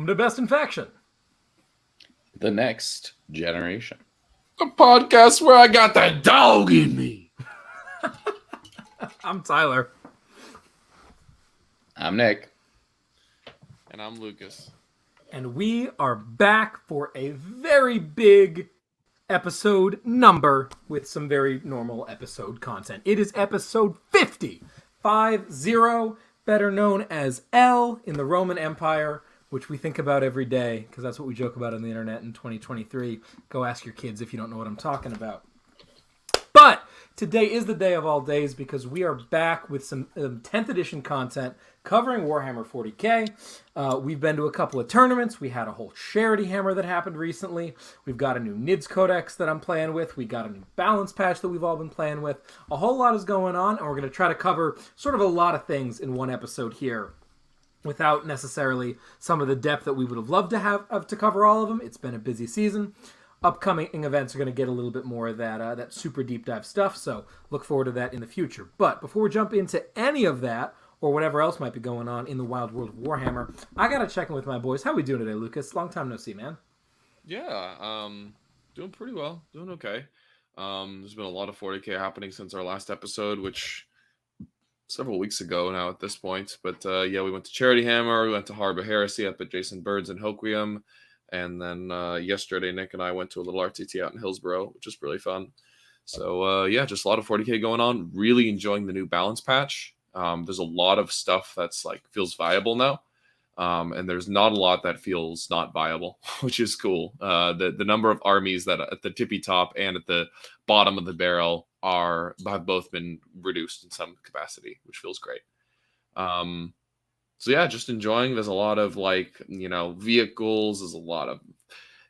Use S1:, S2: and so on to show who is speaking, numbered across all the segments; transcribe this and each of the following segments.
S1: to Best in Faction.
S2: The next generation.
S3: The podcast where I got that dog in me.
S1: I'm Tyler.
S2: I'm Nick.
S3: And I'm Lucas.
S1: And we are back for a very big episode number with some very normal episode content. It is episode 50, 50, better known as L in the Roman Empire, which we think about every day because that's what we joke about on the internet in 2023. Go ask your kids if you don't know what I'm talking about. But today is the day of all days because we are back with some 10th edition content covering Warhammer 40k. We've been to a couple of tournaments. We had a whole charity hammer that happened recently. We've got a new Nids Codex that I'm playing with. We got a new balance patch that we've all been playing with. A whole lot is going on, and we're going to try to cover sort of a lot of things in one episode here without necessarily some of the depth that we would have loved to have to cover all of them. It's been a busy season. Upcoming events are going to get a little bit more of that super deep dive stuff, so look forward to that in the future. But before we jump into any of that, or whatever else might be going on in the wild world of Warhammer, I got to check in with my boys. How we doing today, Lucas? Long time no see, man.
S3: Yeah, doing pretty well. Doing okay. There's been a lot of 40k happening since our last episode, which several weeks ago now at this point. But yeah, we went to Charity Hammer, we went to Harbor Heresy up at Jason Bird's in Hoquiam. And then yesterday, Nick and I went to a little RTT out in Hillsborough, which is really fun. So, yeah, just a lot of 40k going on. Really enjoying the new balance patch. There's a lot of stuff that's feels viable now. And there's not a lot that feels not viable, which is cool. The number of armies that at the tippy top and at the bottom of the barrel have both been reduced in some capacity, which feels great. So yeah, just enjoying. There's a lot of vehicles. There's a lot of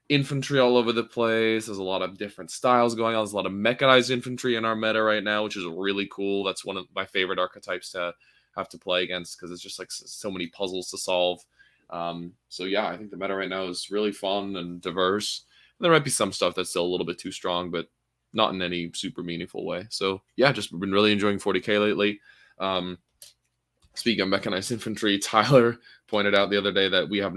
S3: infantry all over the place. There's a lot of different styles going on. There's a lot of mechanized infantry in our meta right now, which is really cool. That's one of my favorite archetypes to have to play against because it's just so many puzzles to solve. So yeah, I think the meta right now is really fun and diverse. There might be some stuff that's still a little bit too strong, but not in any super meaningful way. So yeah, just been really enjoying 40k lately. Speaking of mechanized infantry, Tyler pointed out the other day that we have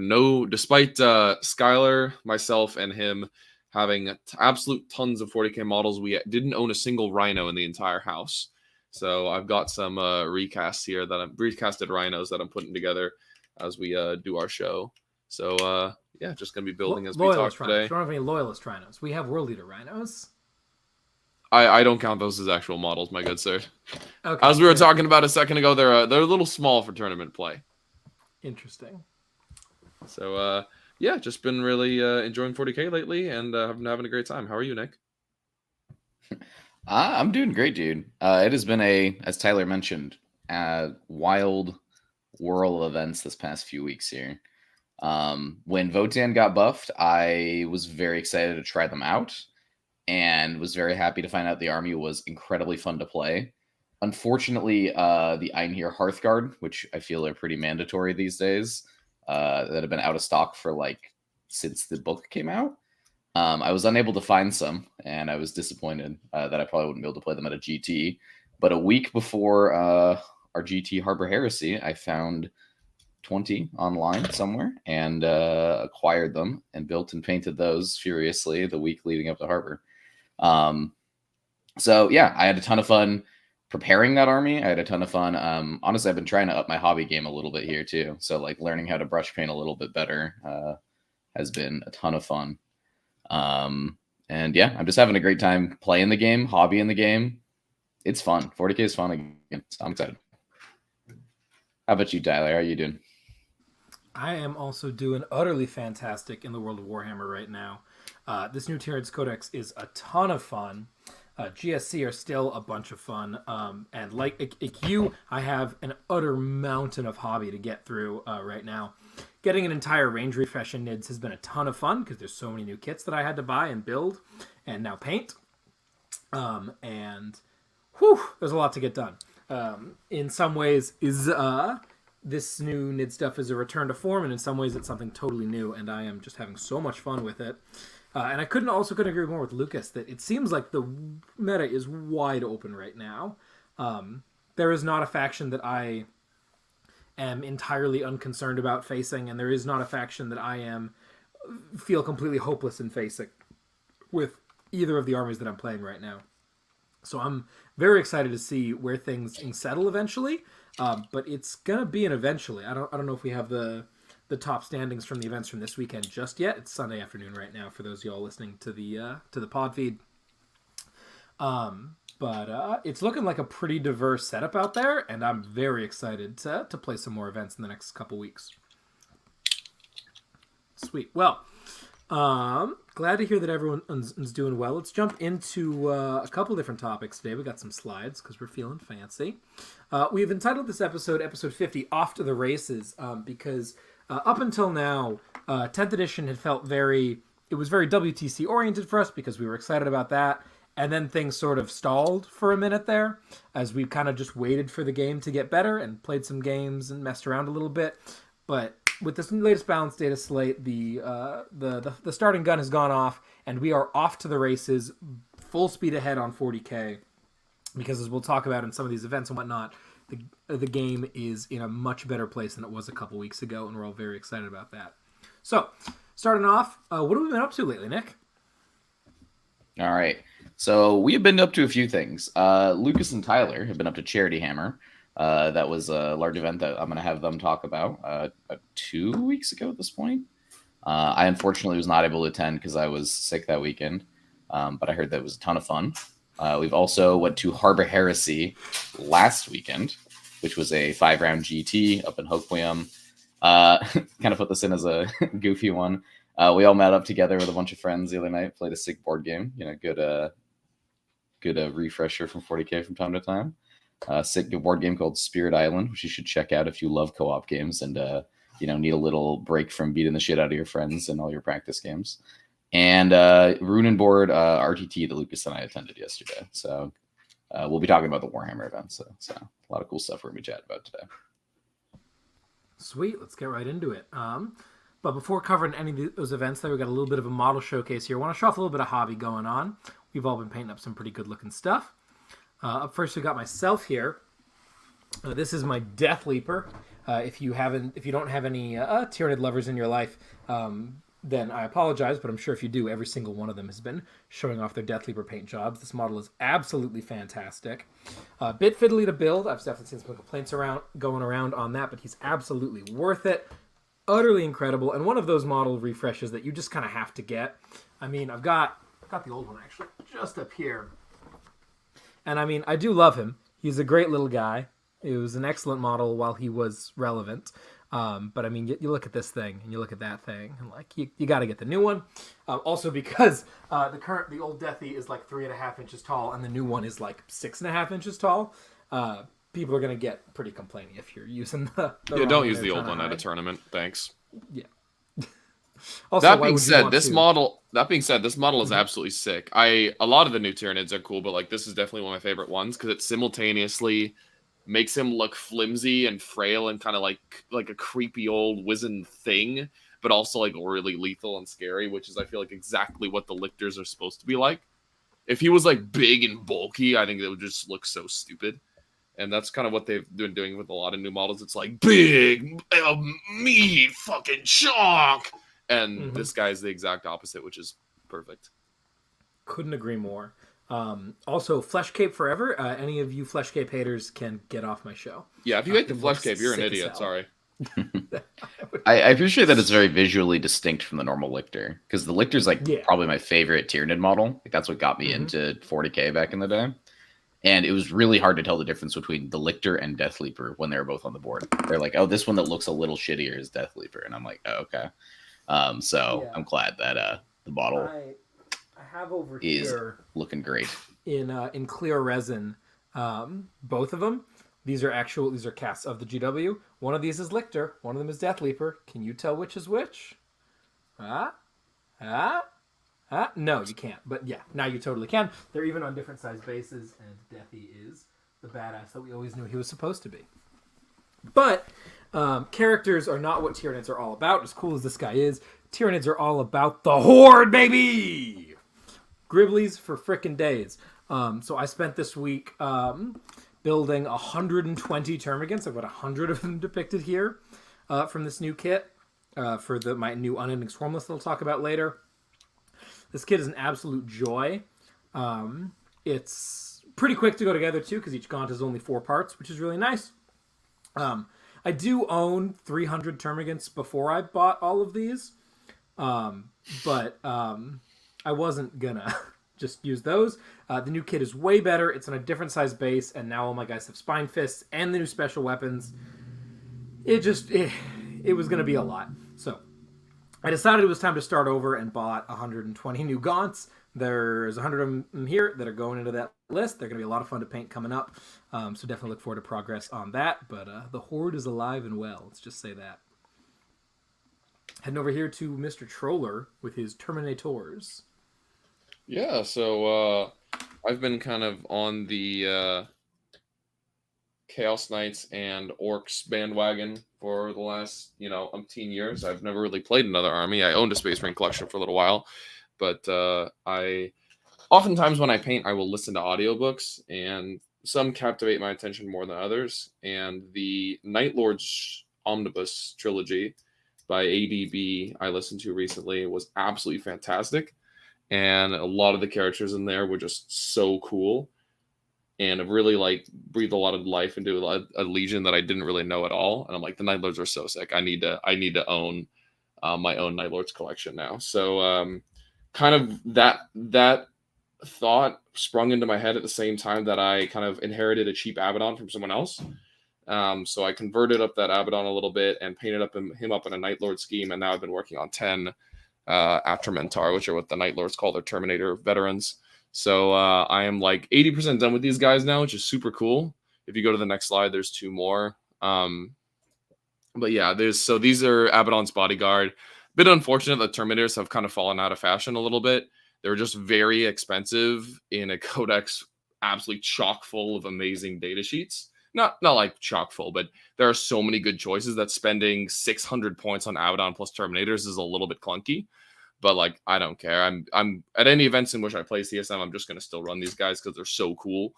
S3: despite Skylar, myself, and him having absolute tons of 40k models, we didn't own a single Rhino in the entire house. So I've got some recasted Rhinos that I'm putting together as we do our show. So yeah, just going to be building as we talk today.
S1: We don't have any Loyalist Rhinos. We have World Leader Rhinos.
S3: I don't count those as actual models, my good sir.
S1: Okay,
S3: as we were talking about a second ago, they're a little small for tournament play.
S1: Interesting.
S3: So yeah, just been really enjoying 40k lately and having a great time. How are you, Nick?
S2: I'm doing great, dude. It has been as Tyler mentioned, wild whirl of events this past few weeks here. When Votann got buffed, I was very excited to try them out. And was very happy to find out the army was incredibly fun to play. Unfortunately, the Einhir Hearthguard, which I feel are pretty mandatory these days, that have been out of stock for since the book came out. I was unable to find some, and I was disappointed that I probably wouldn't be able to play them at a GT. But a week before our GT Harbor Heresy, I found 20 online somewhere and acquired them and built and painted those furiously the week leading up to Harbor. So yeah, I had a ton of fun preparing that army. I had a ton of fun. Honestly, I've been trying to up my hobby game a little bit here too. So learning how to brush paint a little bit better has been a ton of fun. And yeah, I'm just having a great time playing the game, hobbying the game. It's fun. 40k is fun again. So I'm excited. How about you, Tyler? How are you doing?
S1: I am also doing utterly fantastic in the world of Warhammer right now. This new Nids Codex is a ton of fun. GSC are still a bunch of fun. And like you, I have an utter mountain of hobby to get through right now. Getting an entire range refresh in Nids has been a ton of fun because there's so many new kits that I had to buy and build and now paint. And whew, there's a lot to get done. In some ways, this new Nid stuff is a return to form, and in some ways it's something totally new, and I am just having so much fun with it. And I couldn't agree more with Lucas that it seems like the meta is wide open right now. There is not a faction that I am entirely unconcerned about facing, and there is not a faction that I feel completely hopeless in facing with either of the armies that I'm playing right now. So I'm very excited to see where things settle eventually, but it's gonna be an eventually. I don't know if we have the top standings from the events from this weekend just yet. It's Sunday afternoon right now for those of y'all listening to the pod feed. But it's looking like a pretty diverse setup out there, and I'm very excited to play some more events in the next couple weeks. Sweet. Well, glad to hear that everyone's doing well. Let's jump into a couple different topics today. We got some slides because we're feeling fancy. We've entitled this episode 50, Off to the Races, because up until now, 10th edition had felt very WTC oriented for us because we were excited about that. And then things sort of stalled for a minute there as we kind of just waited for the game to get better and played some games and messed around a little bit. But with this latest balanced data slate, the starting gun has gone off, and we are off to the races, full speed ahead on 40K. Because as we'll talk about in some of these events and whatnot, the game is in a much better place than it was a couple weeks ago, and we're all very excited about that. So, starting off, what have we been up to lately, Nick?
S2: All right. So we have been up to a few things. Lucas and Tyler have been up to Charity Hammer. That was a large event that I'm going to have them talk about 2 weeks ago at this point. I unfortunately was not able to attend because I was sick that weekend, but I heard that it was a ton of fun. We've also went to Harbor Heresy last weekend, which was a 5-round GT up in Hoquiam. Kind of put this in as a goofy one. We all met up together with a bunch of friends the other night, played a sick board game. Good refresher from 40K from time to time. Sick board game called Spirit Island, which you should check out if you love co-op games and need a little break from beating the shit out of your friends and all your practice games. And Rune and Board RTT that Lucas and I attended yesterday. So we'll be talking about the Warhammer event. So a lot of cool stuff we're going to be chatting about today.
S1: Sweet. Let's get right into it. But before covering any of those events, there we got a little bit of a model showcase here. I want to show off a little bit of hobby going on. We've all been painting up some pretty good looking stuff. Up first, we got myself here. This is my Death Leaper. If you don't have any Tyranid lovers in your life, then I apologize, but I'm sure if you do, every single one of them has been showing off their Death Leaper paint jobs. This model is absolutely fantastic. Bit fiddly to build. I've definitely seen some complaints going around on that, but he's absolutely worth it. Utterly incredible, and one of those model refreshes that you just kind of have to get. I mean, I've got the old one actually just up here, and I mean, I do love him. He's a great little guy. It was an excellent model while he was relevant. But I mean, you look at this thing and you look at that thing, and like you got to get the new one. Also because the old Deathy is like 3.5 inches tall, and the new one is like 6.5 inches tall. People are going to get pretty complaining if you're using the
S3: don't use the old one at a tournament. Thanks.
S1: Yeah. Also,
S3: that being said, this model is absolutely sick. A lot of the new Tyranids are cool, but like this is definitely one of my favorite ones because it simultaneously makes him look flimsy and frail and kind of like a creepy old wizened thing, but also like really lethal and scary, which is I feel like exactly what the lictors are supposed to be like. If he was like big and bulky, I think it would just look so stupid. And that's kind of what they've been doing with a lot of new models. It's like big, meat, fucking chunk. And this guy's the exact opposite, which is perfect.
S1: Couldn't agree more. Also, Flesh Cape forever. Any of you Flesh Cape haters can get off my show.
S3: Yeah, if you hate the Flesh Cape, you're an idiot. Sorry.
S2: I appreciate that it's very visually distinct from the normal Lictor, because the Lictor's probably my favorite Tyranid model. Like that's what got me into 40K back in the day. And it was really hard to tell the difference between the Lictor and Death Leaper when they were both on the board. They're like, oh, this one that looks a little shittier is Death Leaper. And I'm like, oh, okay. I'm glad that the model
S1: I have over
S2: is
S1: here
S2: looking great.
S1: In clear resin, both of them. These are casts of the GW. One of these is Lictor. One of them is Death Leaper. Can you tell which is which? No, you can't. But yeah, now you totally can. They're even on different size bases, and Deathy is the badass that we always knew he was supposed to be. But characters are not what Tyranids are all about. As cool as this guy is, Tyranids are all about the Horde, baby! Griblies for frickin' days. So I spent this week building 120 termagants. I've got 100 of them depicted here from this new kit for my new Unending Swarm list that I'll talk about later. This kit is an absolute joy. It's pretty quick to go together too, because each gaunt is only 4 parts, which is really nice. I do own 300 termagants before I bought all of these, but I wasn't gonna just use those. The new kit is way better. It's on a different size base, and now all my guys have spine fists and the new special weapons. It was gonna be a lot. So I decided it was time to start over and bought 120 new gaunts. There's 100 of them here that are going into that list. They're going to be a lot of fun to paint coming up. So definitely look forward to progress on that. But the Horde is alive and well. Let's just say that. Heading over here to Mr. Troller with his Terminators.
S3: Yeah, so I've been kind of on the Chaos Knights and Orcs bandwagon for the last, umpteen years. I've never really played another army. I owned a Space Marine collection for a little while. But oftentimes when I paint, I will listen to audiobooks, and some captivate my attention more than others. And the Night Lords Omnibus trilogy by ADB I listened to recently was absolutely fantastic. And a lot of the characters in there were just so cool, and it really breathed a lot of life into a legion that I didn't really know at all. And I'm like, the Night Lords are so sick. I need to own my own Night Lords collection now. So kind of that thought sprung into my head at the same time that I kind of inherited a cheap Abaddon from someone else. So I converted up that Abaddon a little bit and painted him up in a Night Lord scheme, and now I've been working on 10 Atramentar, which are what the Night Lords call their Terminator veterans. So I am like 80% done with these guys now, which is super cool. If you go to the next slide, there's 2 more. But yeah, these are Abaddon's Bodyguard. Bit unfortunate that Terminators have kind of fallen out of fashion a little bit. They're just very expensive in a codex absolutely chock full of amazing data sheets. Not like chock full, but there are so many good choices that spending 600 points on Abaddon plus Terminators is a little bit clunky. But I don't care. I'm at any events in which I play CSM, I'm just gonna still run these guys because they're so cool.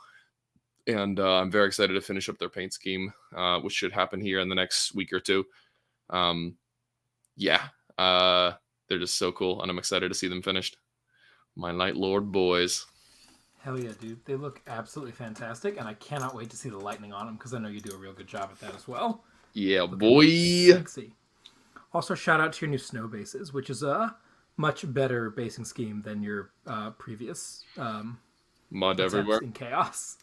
S3: And I'm very excited to finish up their paint scheme, which should happen here in the next week or 2. They're just so cool, and I'm excited to see them finished. My Night Lord boys.
S1: Hell yeah, dude. They look absolutely fantastic, and I cannot wait to see the lightning on them, because I know you do a real good job at that as well.
S3: Yeah,
S1: Looking
S3: boy.
S1: sexy. Also, shout out to your new snow bases, which is a much better basing scheme than your previous
S3: Mud everywhere
S1: in Chaos.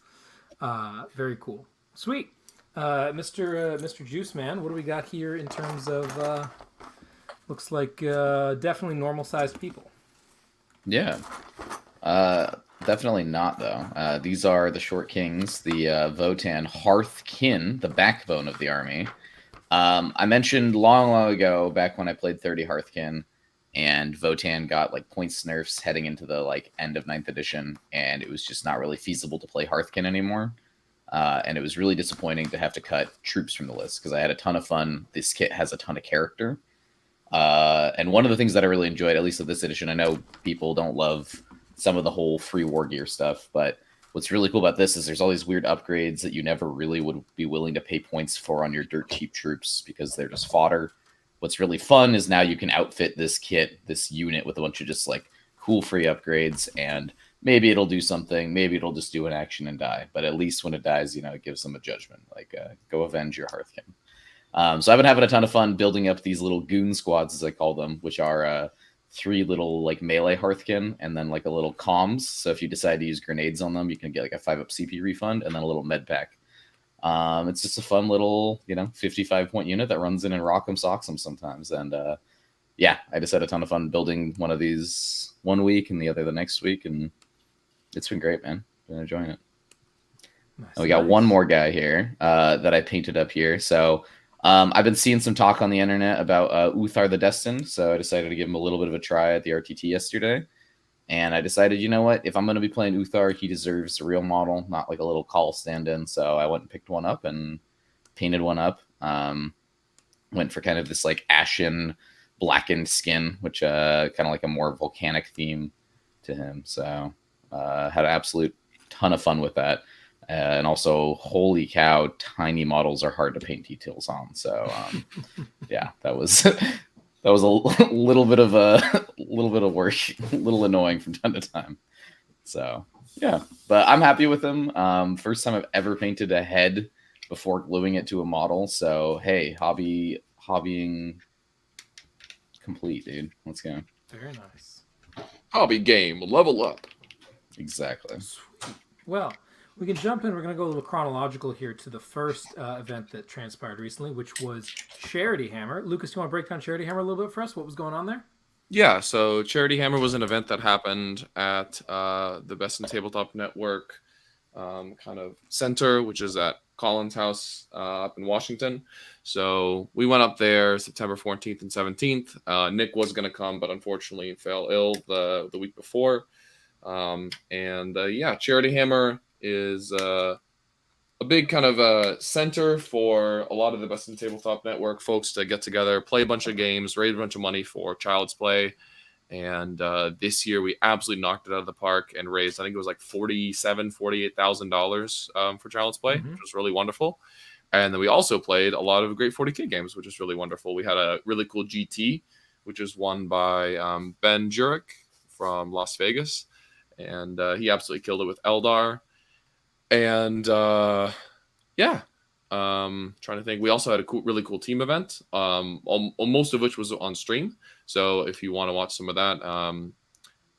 S1: Very cool. Sweet. Mr. Juice Man, what do we got here in terms of looks like definitely normal sized people?
S2: Yeah. Definitely not, though. These are the Short Kings, the Votann Hearthkin, the backbone of the army. I mentioned long ago, back when I played 30 Hearthkin, and Votann got points nerfs heading into the end of 9th edition, and it was just not really feasible to play Hearthkin anymore. And it was really disappointing to have to cut troops from the list, because I had a ton of fun. This kit has a ton of character. And one of the things that I really enjoyed, at least with this edition, I know people don't love some of the whole free war gear stuff, but what's really cool about this is there's all these weird upgrades that you never really would be willing to pay points for on your dirt cheap troops, because they're just fodder. What's really fun is now you can outfit this kit, this unit, with a bunch of just cool free upgrades, and maybe it'll do something, maybe it'll just do an action and die, but at least when it dies, it gives them a judgment, go avenge your Hearthkin. So I've been having a ton of fun building up these little goon squads, as I call them, which are 3 little melee Hearthkin, and then a little comms. So if you decide to use grenades on them, you can get a 5-up CP refund, and then a little med pack. It's just a fun little 55-point unit that runs in and rock'em socks'em sometimes. And I just had a ton of fun building one of these one week and the other the next week, and it's been great, man. Been enjoying it.
S1: Nice,
S2: and we got one more guy here that I painted up here. So I've been seeing some talk on the internet about Uthar the Destined, so I decided to give him a little bit of a try at the RTT yesterday. And I decided, you know what? If I'm going to be playing Uthar, he deserves a real model, not a little call stand-in. So I went and picked one up and painted one up. Went for kind of this ashen, blackened skin, which kind of a more volcanic theme to him. So had an absolute ton of fun with that. And also, holy cow, tiny models are hard to paint details on. So yeah, that was that was a little bit of work, a little annoying from time to time. So yeah, but I'm happy with them. First time I've ever painted a head before gluing it to a model. So hey, hobbying complete, dude. Let's go.
S1: Very nice.
S3: Hobby game, level up.
S2: Exactly.
S1: Sweet. Well, we can jump in. We're going to go a little chronological here to the first event that transpired recently, which was Charity Hammer. Lucas, do you want to break down Charity Hammer a little bit for us? What was going on there?
S3: Yeah, so Charity Hammer was an event that happened at the Best in Tabletop Network kind of center, which is at Collins House up in Washington. So we went up there September 14th and 17th. Nick was going to come, but unfortunately fell ill the week before. Yeah, Charity Hammer is a big kind of center for a lot of the Best in Tabletop Network folks to get together, play a bunch of games, raise a bunch of money for Child's Play. And this year we absolutely knocked it out of the park and raised, I think it was like $48,000 for Child's Play, which was really wonderful. And then we also played a lot of great 40K games, which is really wonderful. We had a really cool GT, which was won by Ben Jurek from Las Vegas. And he absolutely killed it with Eldar. And trying to think. We also had a really cool team event, most of which was on stream. So if you want to watch some of that,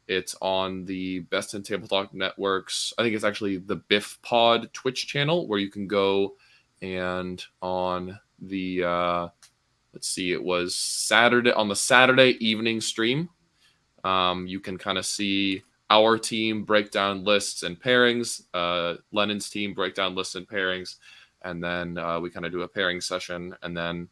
S3: it's on the Best in Tabletop Networks. I think it's actually the BIFPOD Twitch channel where you can go and on the it was Saturday, on the Saturday evening stream. You can kind of see our team break down lists and pairings, Lennon's team break down lists and pairings, and then we kind of do a pairing session, and then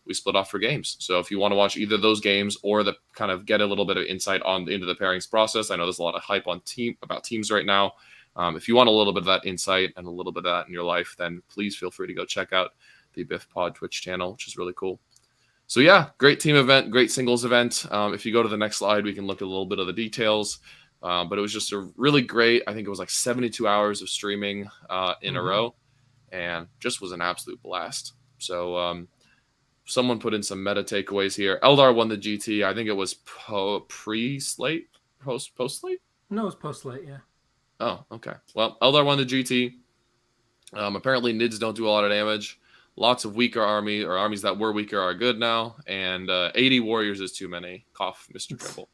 S3: we split off for games. So if you want to watch either of those games or the kind of get a little bit of insight into the pairings process, I know there's a lot of hype on about teams right now. If you want a little bit of that insight and a little bit of that in your life, then please feel free to go check out the BIFPOD Twitch channel, which is really cool. So yeah, great team event, great singles event. If you go to the next slide, we can look at a little bit of the details. But it was just a really great, I think it was like 72 hours of streaming in a row, and just was an absolute blast. So someone put in some meta takeaways here. Eldar won the GT. I think it was pre-slate, post-slate?
S1: No, it was post-slate, yeah.
S3: Oh, okay. Well, Eldar won the GT. Apparently, Nids don't do a lot of damage. Lots of weaker armies that were weaker are good now. And 80 warriors is too many. Cough, Mr. Triple.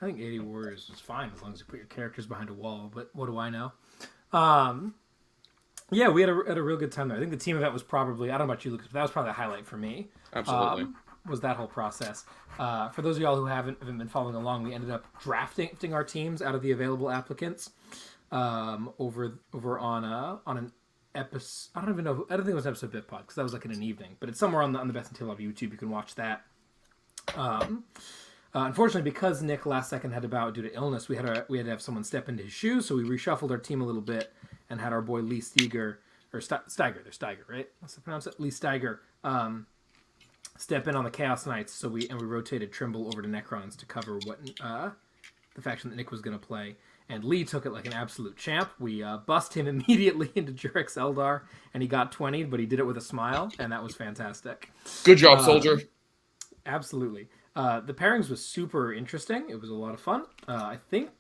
S1: I think 80 warriors is fine as long as you put your characters behind a wall, but what do I know? Yeah, we had a real good time there. I think the team event was probably, I don't know about you, Lucas, but that was probably the highlight for me.
S3: Absolutely.
S1: Was that whole process. For those of y'all who haven't been following along, we ended up drafting our teams out of the available applicants over on an episode. I don't think it was an episode of BitPod because that was like in an evening, but it's somewhere on the Best in Tabletop YouTube. You can watch that. Unfortunately, because Nick last second had to bow out due to illness, we had to have someone step into his shoes, so we reshuffled our team a little bit and had our boy Lee Steiger, or Steiger, there's Steiger, right? Let's pronounce it. Lee Steiger step in on the Chaos Knights, so we rotated Trimble over to Necrons to cover what the faction that Nick was going to play. And Lee took it like an absolute champ. We bust him immediately into Jurek's Eldar, and he got 20, but he did it with a smile, and that was fantastic.
S3: Good job, soldier.
S1: Absolutely. The pairings was super interesting. It was a lot of fun. I think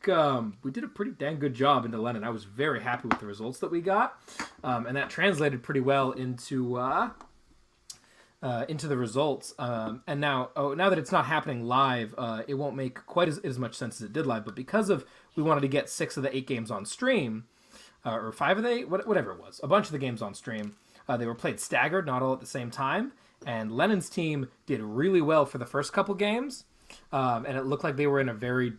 S1: we did a pretty dang good job into Lennon. I was very happy with the results that we got, and that translated pretty well into the results. And now that it's not happening live, it won't make quite as much sense as it did live. But because of we wanted to get 6 of the 8 games on stream, or 5 of the 8, whatever it was, a bunch of the games on stream, they were played staggered, not all at the same time. And Lennon's team did really well for the first couple games, and it looked like they were in a very,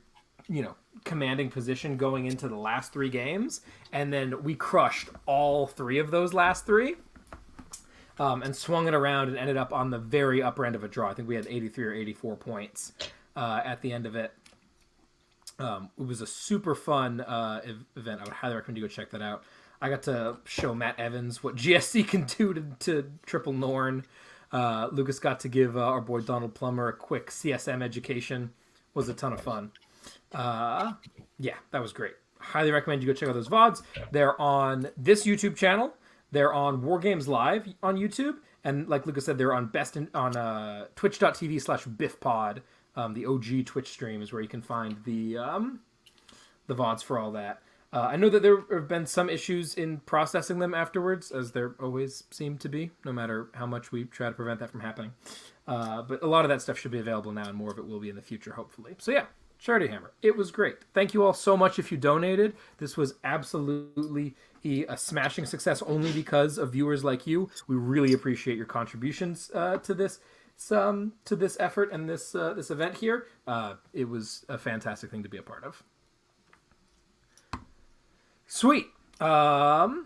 S1: commanding position going into the last 3 games. And then we crushed all 3 of those last 3, and swung it around and ended up on the very upper end of a draw. I think we had 83 or 84 points at the end of it. It was a super fun event. I would highly recommend you go check that out. I got to show Matt Evans what GSC can do to triple Norn. Lucas got to give our boy Donald Plummer a quick CSM education. Was a ton of fun. Yeah, that was great. highly recommend you go check out those VODs. They're on this YouTube channel. They're on War Games Live on YouTube. And like Lucas said, they're on twitch.tv/BIFPOD. The OG Twitch stream is where you can find the VODs for all that. I know that there have been some issues in processing them afterwards, as there always seem to be, no matter how much we try to prevent that from happening. But a lot of that stuff should be available now, and more of it will be in the future, hopefully. So yeah, Charity Hammer. It was great. Thank you all so much if you donated. This was absolutely a smashing success only because of viewers like you. We really appreciate your contributions to this effort and this event here. It was a fantastic thing to be a part of. Sweet. The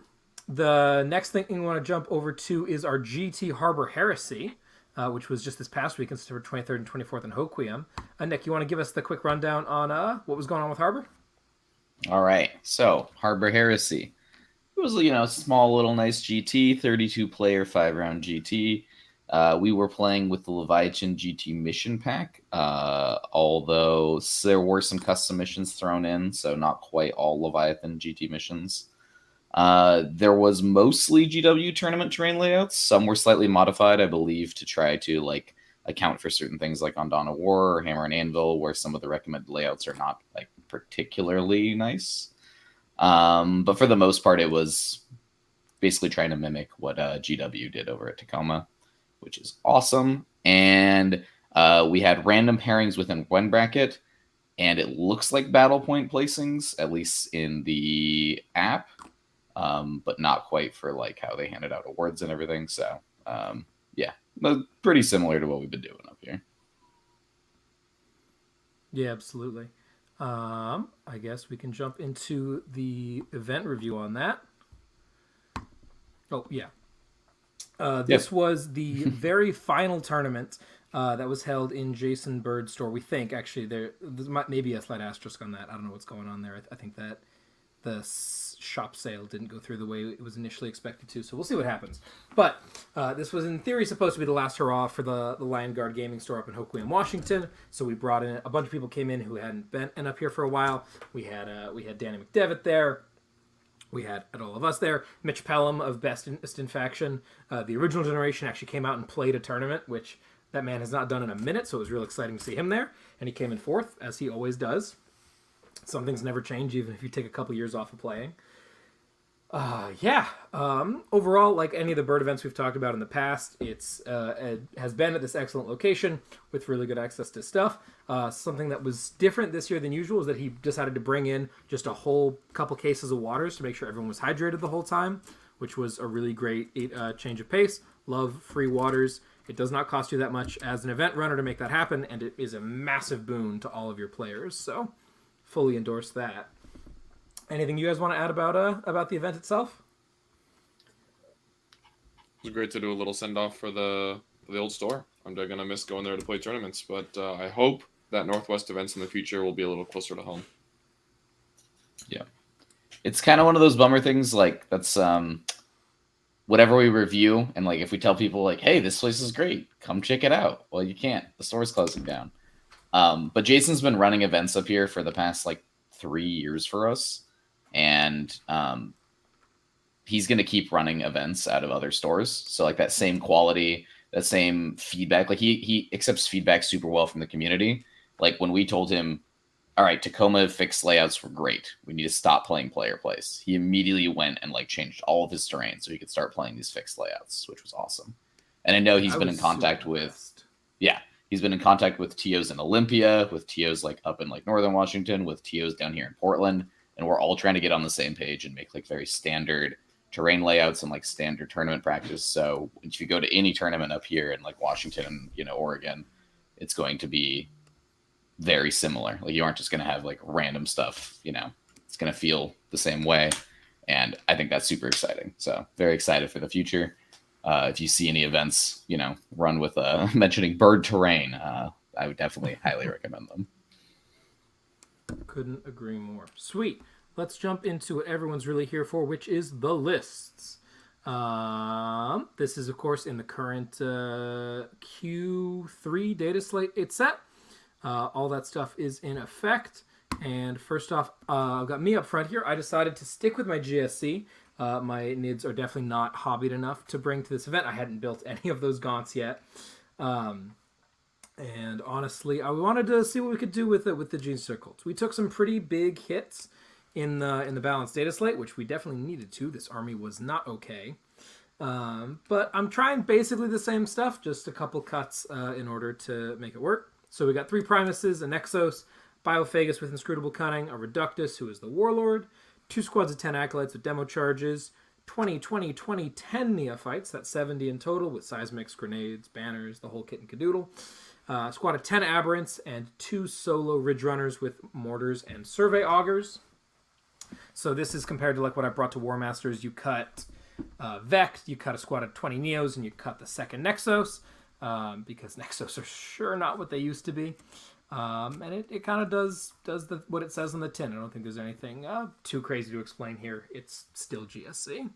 S1: next thing we want to jump over to is our GT Harbor Heresy, which was just this past week on September 23rd and 24th in Hoquiam. Nick, you want to give us the quick rundown on what was going on with Harbor?
S2: All right. So, Harbor Heresy. It was, a small little nice GT, 32-player, 5-round GT. We were playing with the Leviathan GT mission pack, although there were some custom missions thrown in, so not quite all Leviathan GT missions. There was mostly GW tournament terrain layouts. Some were slightly modified, I believe, to try to account for certain things like on Dawn of War or Hammer and Anvil, where some of the recommended layouts are not particularly nice. But for the most part, it was basically trying to mimic what GW did over at Tacoma, which is awesome. And we had random pairings within one bracket, and it looks like battle point placings, at least in the app, but not quite for how they handed out awards and everything. So yeah, pretty similar to what we've been doing up here.
S1: Yeah, absolutely. I guess we can jump into the event review on that. Oh, yeah. This was the very final tournament that was held in Jason Bird's store. We think, actually, there's maybe a slight asterisk on that. I don't know what's going on there. I think that the shop sale didn't go through the way it was initially expected to, so we'll see what happens. But this was, in theory, supposed to be the last hurrah for the Lion Guard Gaming Store up in Hoquiam, Washington. So we brought in a bunch of people came in who hadn't been up here for a while. We had Danny McDevitt there. We had all of us there. Mitch Pelham of Best in Faction. The original generation actually came out and played a tournament, which that man has not done in a minute, so it was real exciting to see him there. And he came in fourth, as he always does. Some things never change, even if you take a couple years off of playing. Overall, like any of the bird events we've talked about in the past, it has been at this excellent location with really good access to stuff. Something that was different this year than usual is that he decided to bring in just a whole couple cases of waters to make sure everyone was hydrated the whole time, which was a really great change of pace. Love free waters. It does not cost you that much as an event runner to make that happen, and it is a massive boon to all of your players. So, fully endorse that. Anything you guys want to add about the event itself?
S3: It was great to do a little send-off for the old store. I'm going to miss going there to play tournaments, but I hope that Northwest events in the future will be a little closer to home.
S2: Yeah. It's kind of one of those bummer things, that's whatever we review, and if we tell people hey, this place is great, come check it out. Well, you can't. The store's closing down. But Jason's been running events up here for the past 3 years for us. And he's going to keep running events out of other stores. So that same quality, that same feedback, he accepts feedback super well from the community. When we told him, all right, Tacoma fixed layouts were great, we need to stop playing player place, he immediately went and changed all of his terrain so he could start playing these fixed layouts, which was awesome. And I know he's been in contact with, he's been in contact with TOs in Olympia, with TOs up in Northern Washington, with TOs down here in Portland. And we're all trying to get on the same page and make very standard terrain layouts and standard tournament practice. So if you go to any tournament up here in Washington and Oregon, it's going to be very similar. You aren't just going to have random stuff. It's going to feel the same way, and I think that's super exciting. So very excited for the future. If you see any events, run with mentioning bird terrain, I would definitely highly recommend them.
S1: Couldn't agree more. Sweet. Let's jump into what everyone's really here for, which is the lists. This is, of course, in the current Q3 data slate it's set. All that stuff is in effect. And first off, I've got me up front here. I decided to stick with my GSC. My Nids are definitely not hobbied enough to bring to this event. I hadn't built any of those gaunts yet. And honestly, I wanted to see what we could do with it with the Gene Circles. We took some pretty big hits in the balanced data slate, which we definitely needed to. This army was not okay. But I'm trying basically the same stuff, just a couple cuts in order to make it work. So we got 3 Primuses, a Nexos, Biophagus with Inscrutable Cunning, a Reductus, who is the Warlord, 2 squads of 10 Acolytes with Demo Charges, 20, 20, 20, 10 Neophytes, that's 70 in total, with Seismics, Grenades, Banners, the whole kit and cadoodle. Squad of 10 Aberrants, and 2 solo Ridge Runners with Mortars and Survey Augers. So this is compared to like what I brought to War Masters. You cut Vex, you cut a squad of 20 Neos, and you cut the second Nexos, because Nexos are sure not what they used to be. And it kind of does what it says on the tin. I don't think there's anything too crazy to explain here. It's still GSC.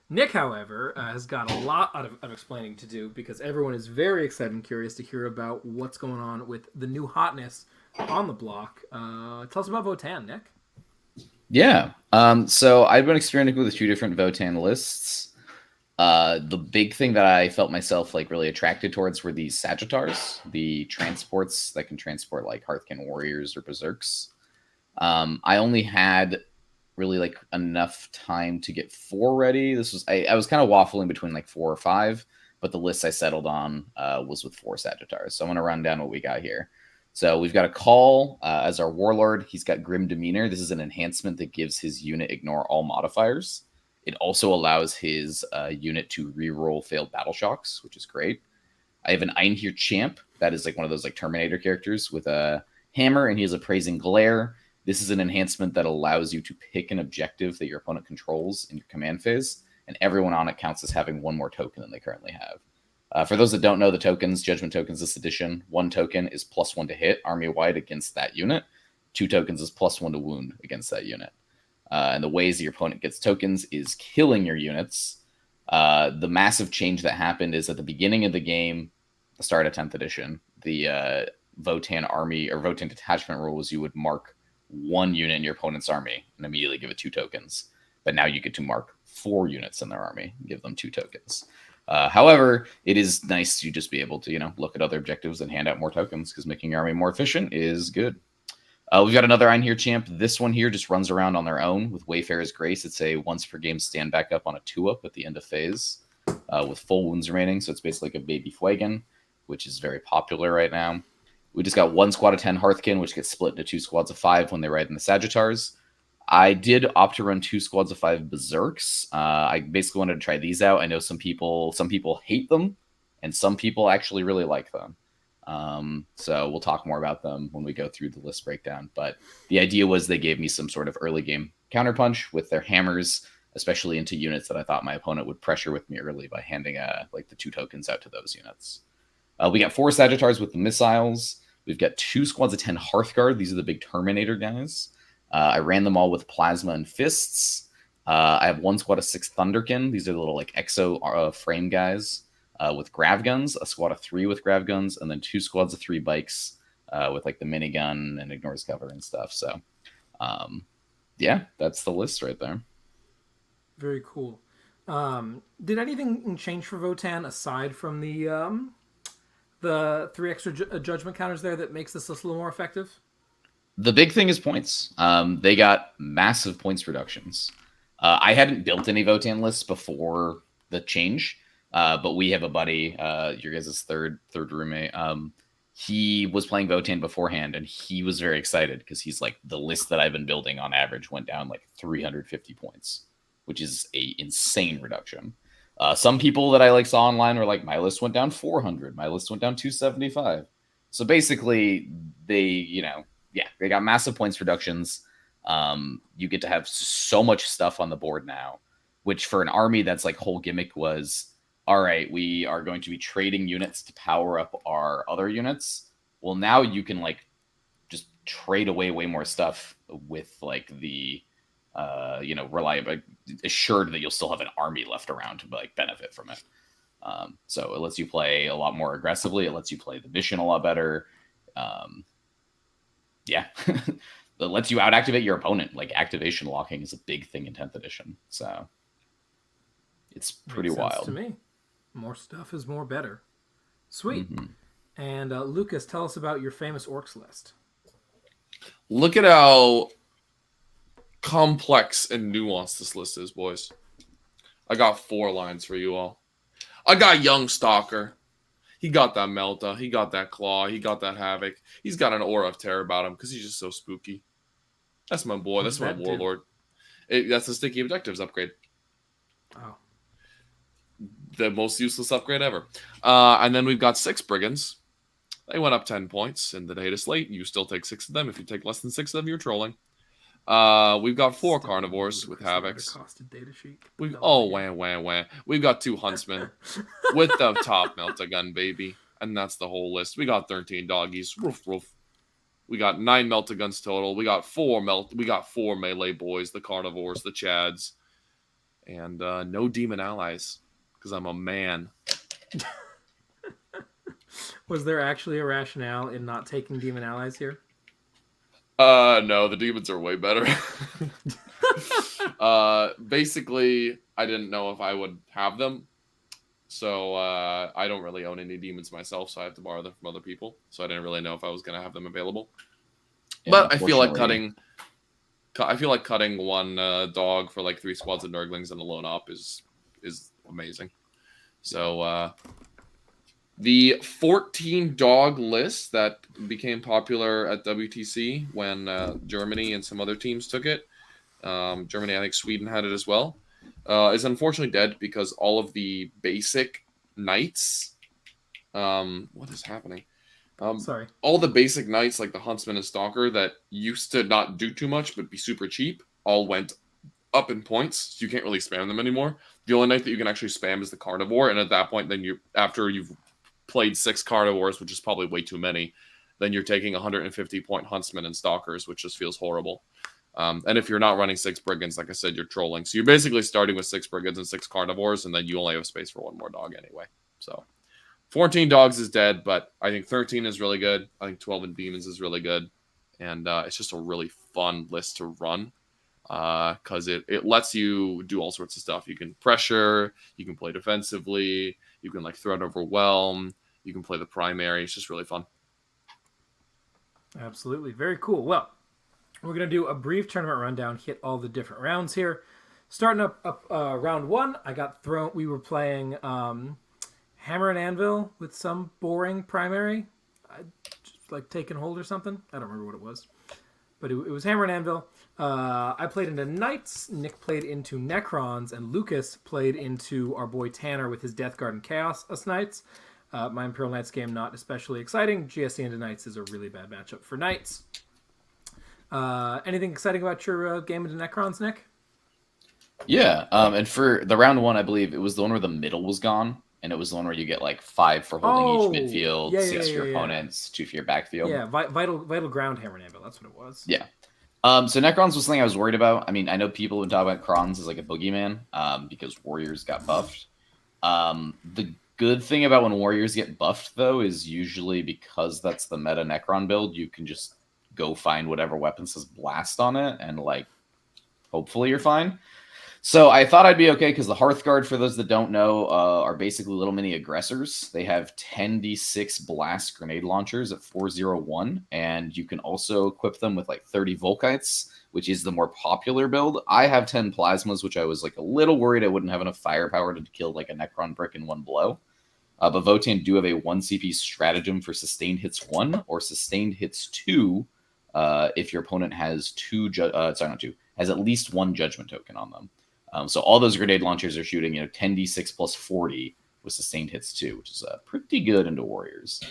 S1: Nick, however, has got a lot of explaining to do because everyone is very excited and curious to hear about what's going on with the new hotness on the block. Tell us about Votann, Nick.
S2: Yeah. So I've been experimenting with a few different Votann lists. The big thing that I felt myself like really attracted towards were these Sagittars, the transports that can transport like Hearthkin Warriors or Berserks. I only had really like enough time to get 4 ready. This was I was kind of waffling between like 4 or 5, but the list I settled on was with 4 Sagittars. So I'm gonna run down what we got here. So we've got a Call as our Warlord. He's got Grim Demeanor. This is an enhancement that gives his unit ignore all modifiers. It also allows his unit to reroll failed battle shocks, which is great. I have an Einhir Champ. That is like one of those like Terminator characters with a hammer, and he has Appraising Glare. This is an enhancement that allows you to pick an objective that your opponent controls in your command phase, and everyone on it counts as having 1 more token than they currently have. For those that don't know the tokens, Judgment tokens this edition, 1 token is +1 to hit army-wide against that unit. 2 tokens is +1 to wound against that unit. And the ways that your opponent gets tokens is killing your units. The massive change that happened is at the beginning of the game, the start of 10th edition, the Votann army or Votann detachment rule was you would mark 1 unit in your opponent's army and immediately give it 2 tokens. But now you get to mark 4 units in their army and give them 2 tokens. However, it is nice to just be able to, look at other objectives and hand out more tokens because making your army more efficient is good. We've got another Einhir Champ. This one here just runs around on their own with Wayfarer's Grace. It's a once per game stand back up on a 2-up at the end of phase with full wounds remaining. So it's basically like a baby Fuegan, which is very popular right now. We just got 1 squad of 10 Hearthkin, which gets split into 2 squads of 5 when they ride in the Sagittars. I did opt to run 2 squads of 5 Berserks. I basically wanted to try these out. I know some people hate them, and some people actually really like them. So we'll talk more about them when we go through the list breakdown. But the idea was they gave me some sort of early game counterpunch with their hammers, especially into units that I thought my opponent would pressure with me early by handing like the 2 tokens out to those units. We got 4 Sagittars with the missiles. We've got 2 squads of 10 Hearthguard. These are the big Terminator guys. I ran them all with Plasma and Fists. I have 1 squad of 6 Thunderkin. These are the little like exo frame guys with Grav Guns, a squad of 3 with Grav Guns, and then 2 squads of 3 bikes with like the minigun and ignores cover and stuff. So, yeah, that's the list right there.
S1: Very cool. Did anything change for Votann aside from the 3 extra judgment counters there that makes this list a little more effective?
S2: The big thing is points. They got massive points reductions. I hadn't built any Votann lists before the change, but we have a buddy, your guys' third roommate. He was playing Votann beforehand, and he was very excited because he's like, the list that I've been building on average went down like 350 points, which is a insane reduction. Some people that I saw online were like, my list went down 400, my list went down 275. So basically, they got massive points reductions. You get to have so much stuff on the board now, which for an army that's like whole gimmick was, all right, we are going to be trading units to power up our other units. Well, now you can just trade away way more stuff with the reliable, assured that you'll still have an army left around to benefit from it. So it lets you play a lot more aggressively. It lets you play the mission a lot better. Yeah. That lets you out-activate your opponent. Like, activation locking is a big thing in 10th edition. So, it's pretty
S1: Makes sense
S2: wild.
S1: to me. More stuff is more better. Sweet.
S2: Mm-hmm.
S1: And Lucas, tell us about your famous orcs list.
S3: Look at how complex and nuanced this list is, boys. I got 4 lines for you all. I got Young Stalker. He got that Melta. He got that Claw. He got that Havoc. He's got an aura of terror about him because he's just so spooky. That's my boy. That's my Warlord. That's the Sticky Objectives upgrade.
S1: Oh.
S3: The most useless upgrade ever. And then we've got 6 Brigands. They went up 10 points in the data slate. You still take 6 of them. If you take less than 6 of them, you're trolling. We've got 4 Carnivores with Havocs.
S1: Data sheet.
S3: Wah. We've got 2 Huntsmen with the top Melta gun, baby. And that's the whole list. We got 13 doggies. Roof, roof. We got 9 Melta guns total. We got 4 melee boys, the Carnivores, the Chads. And no demon allies. Because I'm a man.
S1: Was there actually a rationale in not taking demon allies here?
S3: No, the demons are way better. Basically, I didn't know if I would have them. So I don't really own any demons myself, so I have to borrow them from other people. So I didn't really know if I was going to have them available. Yeah, but I feel like cutting one dog for like 3 squads of Nurglings and a lone op is amazing. So the 14 dog list that became popular at WTC when Germany and some other teams took it. Germany, I think Sweden had it as well. Is unfortunately dead because all of the basic knights. What is happening?
S1: Sorry.
S3: All the basic knights like the Huntsman and Stalker that used to not do too much but be super cheap all went up in points. So you can't really spam them anymore. The only knight that you can actually spam is the Carnivore, and at that point, then after you've played 6 Carnivores, which is probably way too many, then you're taking 150-point Huntsmen and Stalkers, which just feels horrible. And if you're not running 6 Brigands, like I said, you're trolling. So you're basically starting with 6 Brigands and 6 Carnivores, and then you only have space for 1 more dog anyway. So 14 dogs is dead, but I think 13 is really good. I think 12 and Demons is really good. And it's just a really fun list to run because it lets you do all sorts of stuff. You can pressure, you can play defensively, you can like threat overwhelm, you can play the primary. It's just really fun.
S1: Absolutely. Very cool. Well, we're going to do a brief tournament rundown, hit all the different rounds here. Starting up round 1, we were playing Hammer and Anvil with some boring primary. Just like Taken Hold or something. I don't remember what it was. But it was Hammer and Anvil. I played into Knights, Nick played into Necrons, and Lucas played into our boy Tanner with his Death Guard and Chaos Knights. My Imperial Knights game, not especially exciting. GSC into Knights is a really bad matchup for Knights. Anything exciting about your game into Necrons, Nick?
S2: Yeah, and for the round 1, I believe it was the one where the middle was gone, and it was the one where you get like 5 for holding each midfield, 6 for your opponents, 2 for your backfield.
S1: Yeah, vital ground Hammer and Anvil, that's what it was.
S2: Yeah. So Necrons was something I was worried about. I mean, I know people would talk about Crons as like a boogeyman because Warriors got buffed. The good thing about when Warriors get buffed, though, is usually because that's the meta Necron build, you can just go find whatever weapon says Blast on it, and like, hopefully you're fine. So I thought I'd be okay because the Hearthguard, for those that don't know, are basically little mini aggressors. They have 10d6 blast grenade launchers at 401, and you can also equip them with like 30 Volkites, which is the more popular build. I have 10 plasmas, which I was like a little worried I wouldn't have enough firepower to kill like a Necron brick in one blow. But Votann do have a 1 CP stratagem for sustained hits 1 or sustained hits 2 if your opponent has has at least 1 judgment token on them. So all those grenade launchers are shooting, 10d6 plus 40 with sustained hits 2, which is pretty good into Warriors.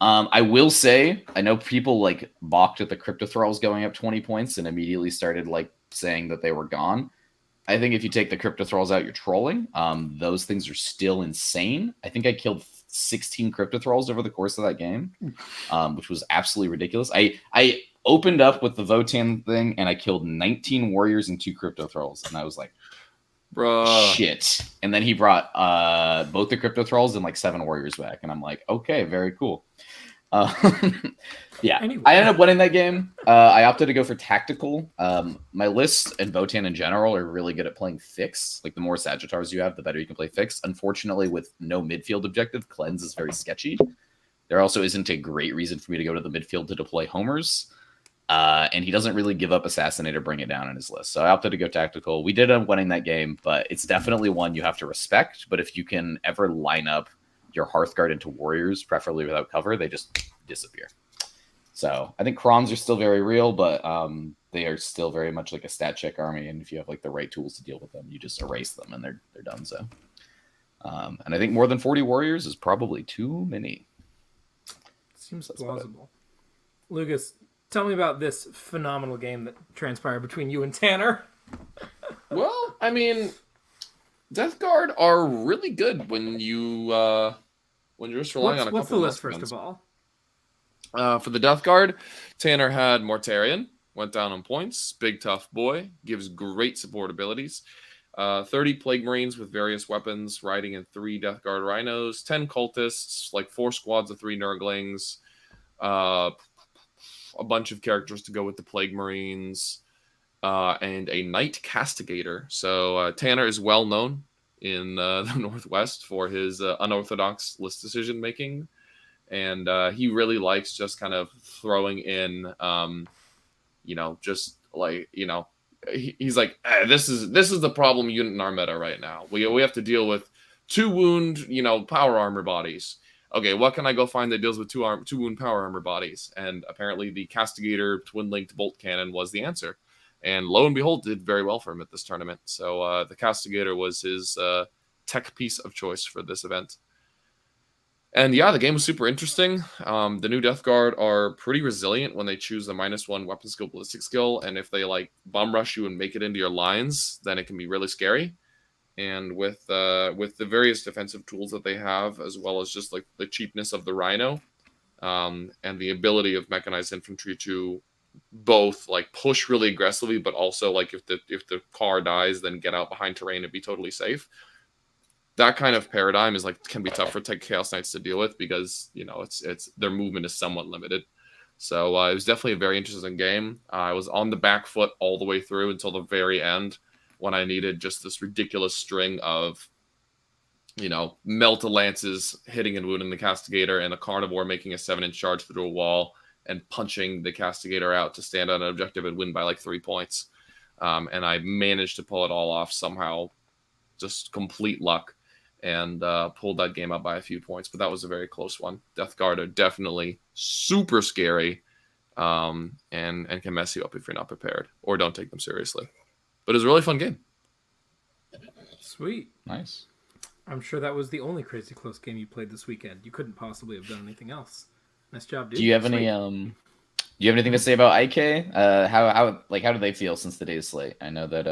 S2: I will say, I know people like balked at the Crypto Thralls going up 20 points and immediately started like saying that they were gone. I think if you take the Crypto Thralls out, you're trolling. Those things are still insane. I think I killed 16 Crypto Thralls over the course of that game, which was absolutely ridiculous. I opened up with the Votann thing and I killed 19 Warriors and 2 Crypto Thralls, and I was like,
S3: bruh,
S2: shit. And then he brought both the Crypto Thralls and like 7 Warriors back, and I'm like, okay, very cool. Yeah,
S1: Anyway.
S2: I ended up winning that game. I opted to go for tactical. My list and Votann in general are really good at playing fix. Like the more Sagittars you have, the better you can play fix. Unfortunately, with no midfield objective, cleanse is very sketchy. There also isn't a great reason for me to go to the midfield to deploy homers. And he doesn't really give up assassinate or bring it down in his list. So I opted to go tactical. We did end up winning that game, but it's definitely one you have to respect. But if you can ever line up your Hearthguard into warriors, preferably without cover, they just disappear. So I think Krons are still very real, but they are still very much like a stat check army. And if you have like the right tools to deal with them, you just erase them and they're done. So, and I think more than 40 warriors is probably too many.
S1: Seems plausible. Lucas, tell me about this phenomenal game that transpired between you and Tanner.
S3: Well, I mean, Death Guard are really good when you're just relying on a couple.
S1: What's the list
S3: of
S1: first of all?
S3: For the Death Guard, Tanner had Mortarion, went down on points. Big tough boy, gives great support abilities. 30 Plague Marines with various weapons, riding in 3 Death Guard Rhinos, 10 Cultists, like 4 squads of 3 Nurglings, a bunch of characters to go with the Plague Marines, and a Knight Castigator. So Tanner is well known in the Northwest for his unorthodox list decision making. And he really likes just kind of throwing in, just like, he's like, this is the problem unit in our meta right now. We have to deal with 2 wound, power armor bodies. Okay, what can I go find that deals with 2 wound power armor bodies? And apparently the Castigator twin-linked bolt cannon was the answer. And lo and behold, did very well for him at this tournament. So the Castigator was his tech piece of choice for this event. And yeah, the game was super interesting. The new Death Guard are pretty resilient when they choose the -1 weapon skill, ballistic skill. And if they like bum rush you and make it into your lines, then it can be really scary. And with the various defensive tools that they have, as well as just like the cheapness of the Rhino, and the ability of mechanized infantry to both like push really aggressively, but also like if the car dies, then get out behind terrain and be totally safe. That kind of paradigm is like can be tough for Chaos Knights to deal with because it's their movement is somewhat limited. So it was definitely a very interesting game. I was on the back foot all the way through until the very end when I needed just this ridiculous string of Melt-a-Lances hitting and wounding the Castigator and a Carnivore making a 7-inch charge through a wall and punching the Castigator out to stand on an objective and win by like 3 points. And I managed to pull it all off somehow, just complete luck. And pulled that game up by a few points, but that was a very close one. Death Guard are definitely super scary, and can mess you up if you're not prepared or don't take them seriously. But it was a really fun game.
S1: Sweet,
S2: nice.
S1: I'm sure that was the only crazy close game you played this weekend. You couldn't possibly have done anything else. Nice job, dude.
S2: Do you have any? Do you have anything to say about IK? How do they feel since the day's slate? I know that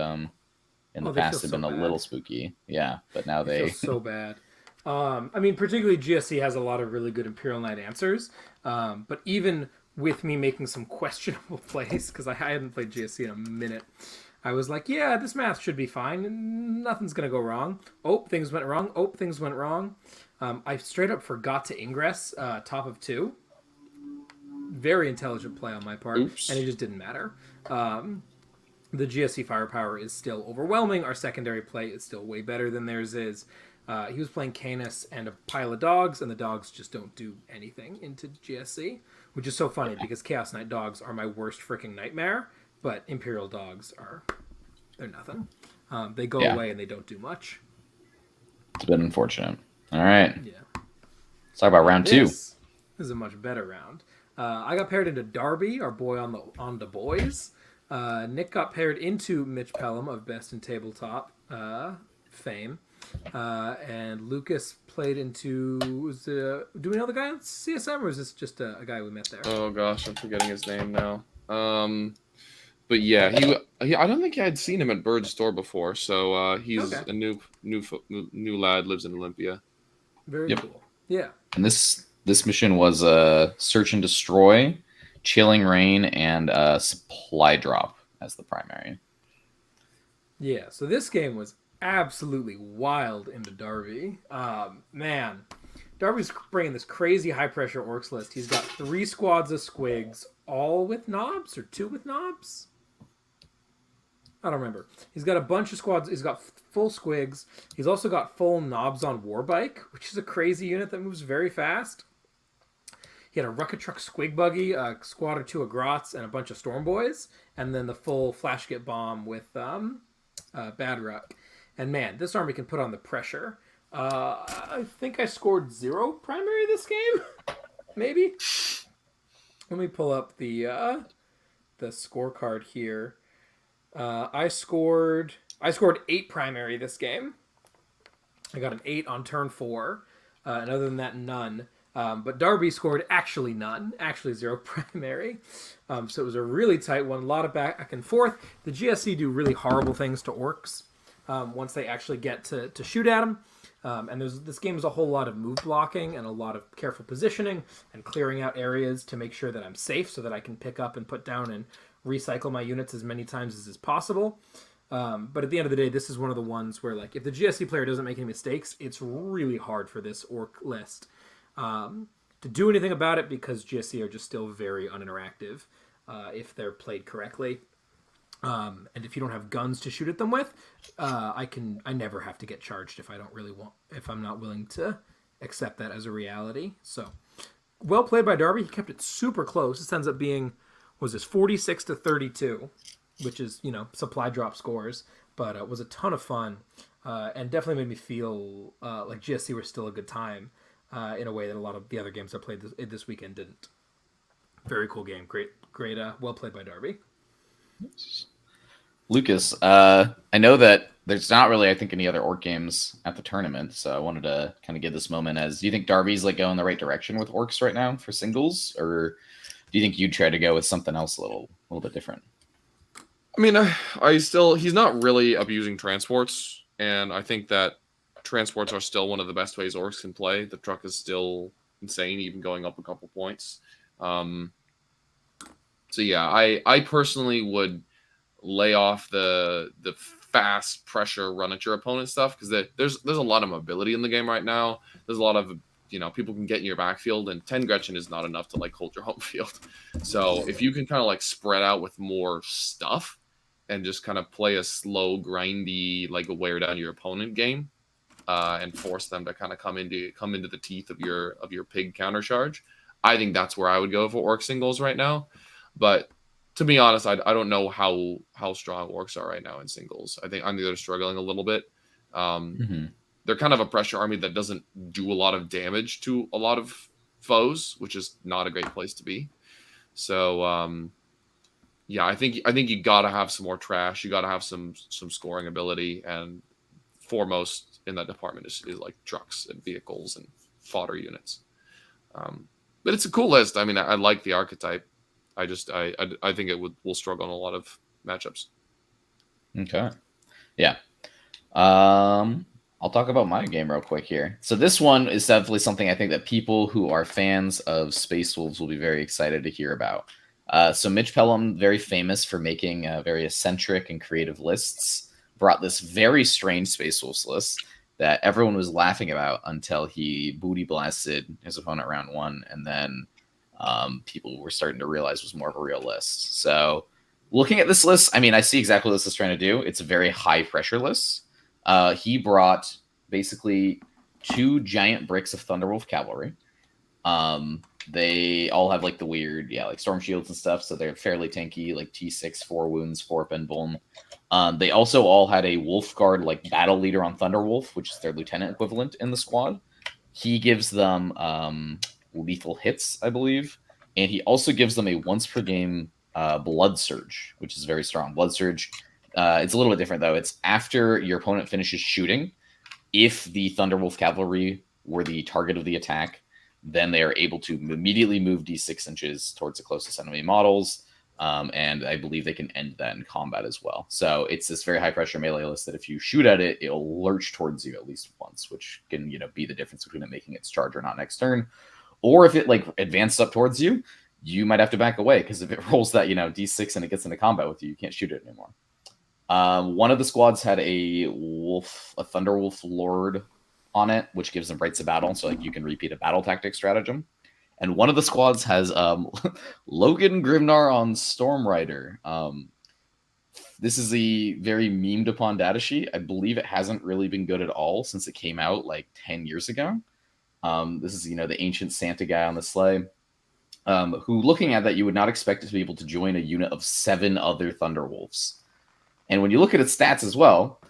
S2: in the past have been a little spooky. Yeah, but now they
S1: feel so bad. I mean, particularly GSC has a lot of really good Imperial Knight answers. But even with me making some questionable plays, because I hadn't played GSC in a minute, I was like, yeah, this math should be fine. And nothing's going to go wrong. Oh, things went wrong. Oh, things went wrong. I straight up forgot to ingress top of 2. Very intelligent play on my part. Oops. And it just didn't matter. The GSC firepower is still overwhelming. Our secondary play is still way better than theirs is. He was playing Canis and a pile of dogs, and the dogs just don't do anything into GSC, which is so funny because Chaos Knight dogs are my worst freaking nightmare, but Imperial dogs they're nothing. They go away and they don't do much.
S2: It's been unfortunate. All right.
S1: Yeah.
S2: Let's talk about round 2.
S1: This is a much better round. I got paired into Darby, our boy on the boys. Nick got paired into Mitch Pelham of Best in Tabletop fame. And Lucas played into... do we know the guy on CSM, or is this just a guy we met there?
S3: Oh gosh, I'm forgetting his name now. But yeah, he I don't think I had seen him at Bird's store before, so he's a new lad, lives in Olympia.
S1: Very cool. Yeah.
S2: And this mission was Search and Destroy, Chilling Rain, and Supply Drop as the primary.
S1: Yeah, so this game was absolutely wild into Darby. Man, Darby's bringing this crazy high pressure orcs list. He's got 3 squads of squigs, all with knobs or 2 with knobs. I don't remember. He's got a bunch of squads. He's got full squigs. He's also got full knobs on Warbike, which is a crazy unit that moves very fast. He had a Rucket Truck Squig Buggy, a squad or 2 of Grots, and a bunch of Storm Boys, and then the full Flash Get Bomb with Bad Ruck. And man, this army can put on the pressure. I think I scored 0 primary this game, maybe. Let me pull up the scorecard here. I scored 8 primary this game. I got an 8 on turn 4, and other than that, none. But Darby scored actually none, actually 0 primary. So it was a really tight one, a lot of back and forth. The GSC do really horrible things to orcs once they actually get to shoot at them. And this game is a whole lot of move blocking and a lot of careful positioning and clearing out areas to make sure that I'm safe so that I can pick up and put down and recycle my units as many times as is possible. But at the end of the day, this is one of the ones where, like, if the GSC player doesn't make any mistakes, it's really hard for this orc list to do anything about it, because GSC are just still very uninteractive if they're played correctly. And if you don't have guns to shoot at them with, I never have to get charged if I'm not willing to accept that as a reality. So well played by Darby. He kept it super close. This ends up being, was this 46-32, which is, supply drop scores, but it was a ton of fun, and definitely made me feel like GSC were still a good time in a way that a lot of the other games I played this weekend didn't. Very cool game. Great, well played by Darby.
S2: Lucas, I know that there's not really, I think, any other orc games at the tournament, so I wanted to kind of give this moment as, do you think Darby's going the right direction with orcs right now for singles, or do you think you'd try to go with something else a little bit different?
S3: I mean, he's not really abusing transports, and I think that transports are still one of the best ways orcs can play. The truck is still insane, even going up a couple points. So yeah, I personally would lay off the fast pressure run at your opponent stuff, because there's a lot of mobility in the game right now. There's a lot of people can get in your backfield, and 10 Gretchen is not enough to hold your home field. So if you can kind of spread out with more stuff and just kind of play a slow, grindy, a wear down your opponent game, and force them to kind of come into the teeth of your pig counter charge, I think that's where I would go for orc singles right now. But to be honest, I don't know how strong orcs are right now in singles. I think they're struggling a little bit. They're kind of a pressure army that doesn't do a lot of damage to a lot of foes, which is not a great place to be. So yeah, I think you gotta have some more trash. You gotta have some scoring ability, and foremost in that department is trucks and vehicles and fodder units. But it's a cool list. I mean, I like the archetype. I think it will struggle in a lot of matchups. Okay.
S2: Yeah. I'll talk about my game real quick here. So this one is definitely something I think that people who are fans of Space Wolves will be very excited to hear about. So Mitch Pelham, very famous for making very eccentric and creative lists, brought this very strange Space Wolves list that everyone was laughing about until he booty blasted his opponent round 1, and then people were starting to realize was more of a real list. So looking at this list, I mean, I see exactly what this is trying to do. It's a very high pressure list. He brought basically 2 giant bricks of Thunderwolf cavalry. They all have the weird, storm shields and stuff, so they're fairly tanky, T6, 4 wounds, 4 Penbuln. They also all had a Wolf Guard battle leader on Thunderwolf, which is their lieutenant equivalent in the squad. He gives them lethal hits, I believe, and he also gives them a once per game Blood Surge, which is very strong. Blood Surge, it's a little bit different though. It's after your opponent finishes shooting. If the Thunderwolf cavalry were the target of the attack, then they are able to immediately move D6 inches towards the closest enemy models. And I believe they can end that in combat as well. So it's this very high pressure melee list that if you shoot at it, it'll lurch towards you at least once, which can, be the difference between it making its charge or not next turn. Or if it advances up towards you, you might have to back away, because if it rolls that, D6 and it gets into combat with you, you can't shoot it anymore. One of the squads had a Thunderwolf Lord on it, which gives them rights of battle, so like you can repeat a battle tactic stratagem. And one of the squads has Logan Grimnar on Stormrider. This is a very memed upon datasheet. I believe it hasn't really been good at all since it came out like 10 years ago. This is, the ancient Santa guy on the sleigh, who, looking at that, you would not expect it to be able to join a unit of 7 other Thunderwolves. And when you look at its stats as well,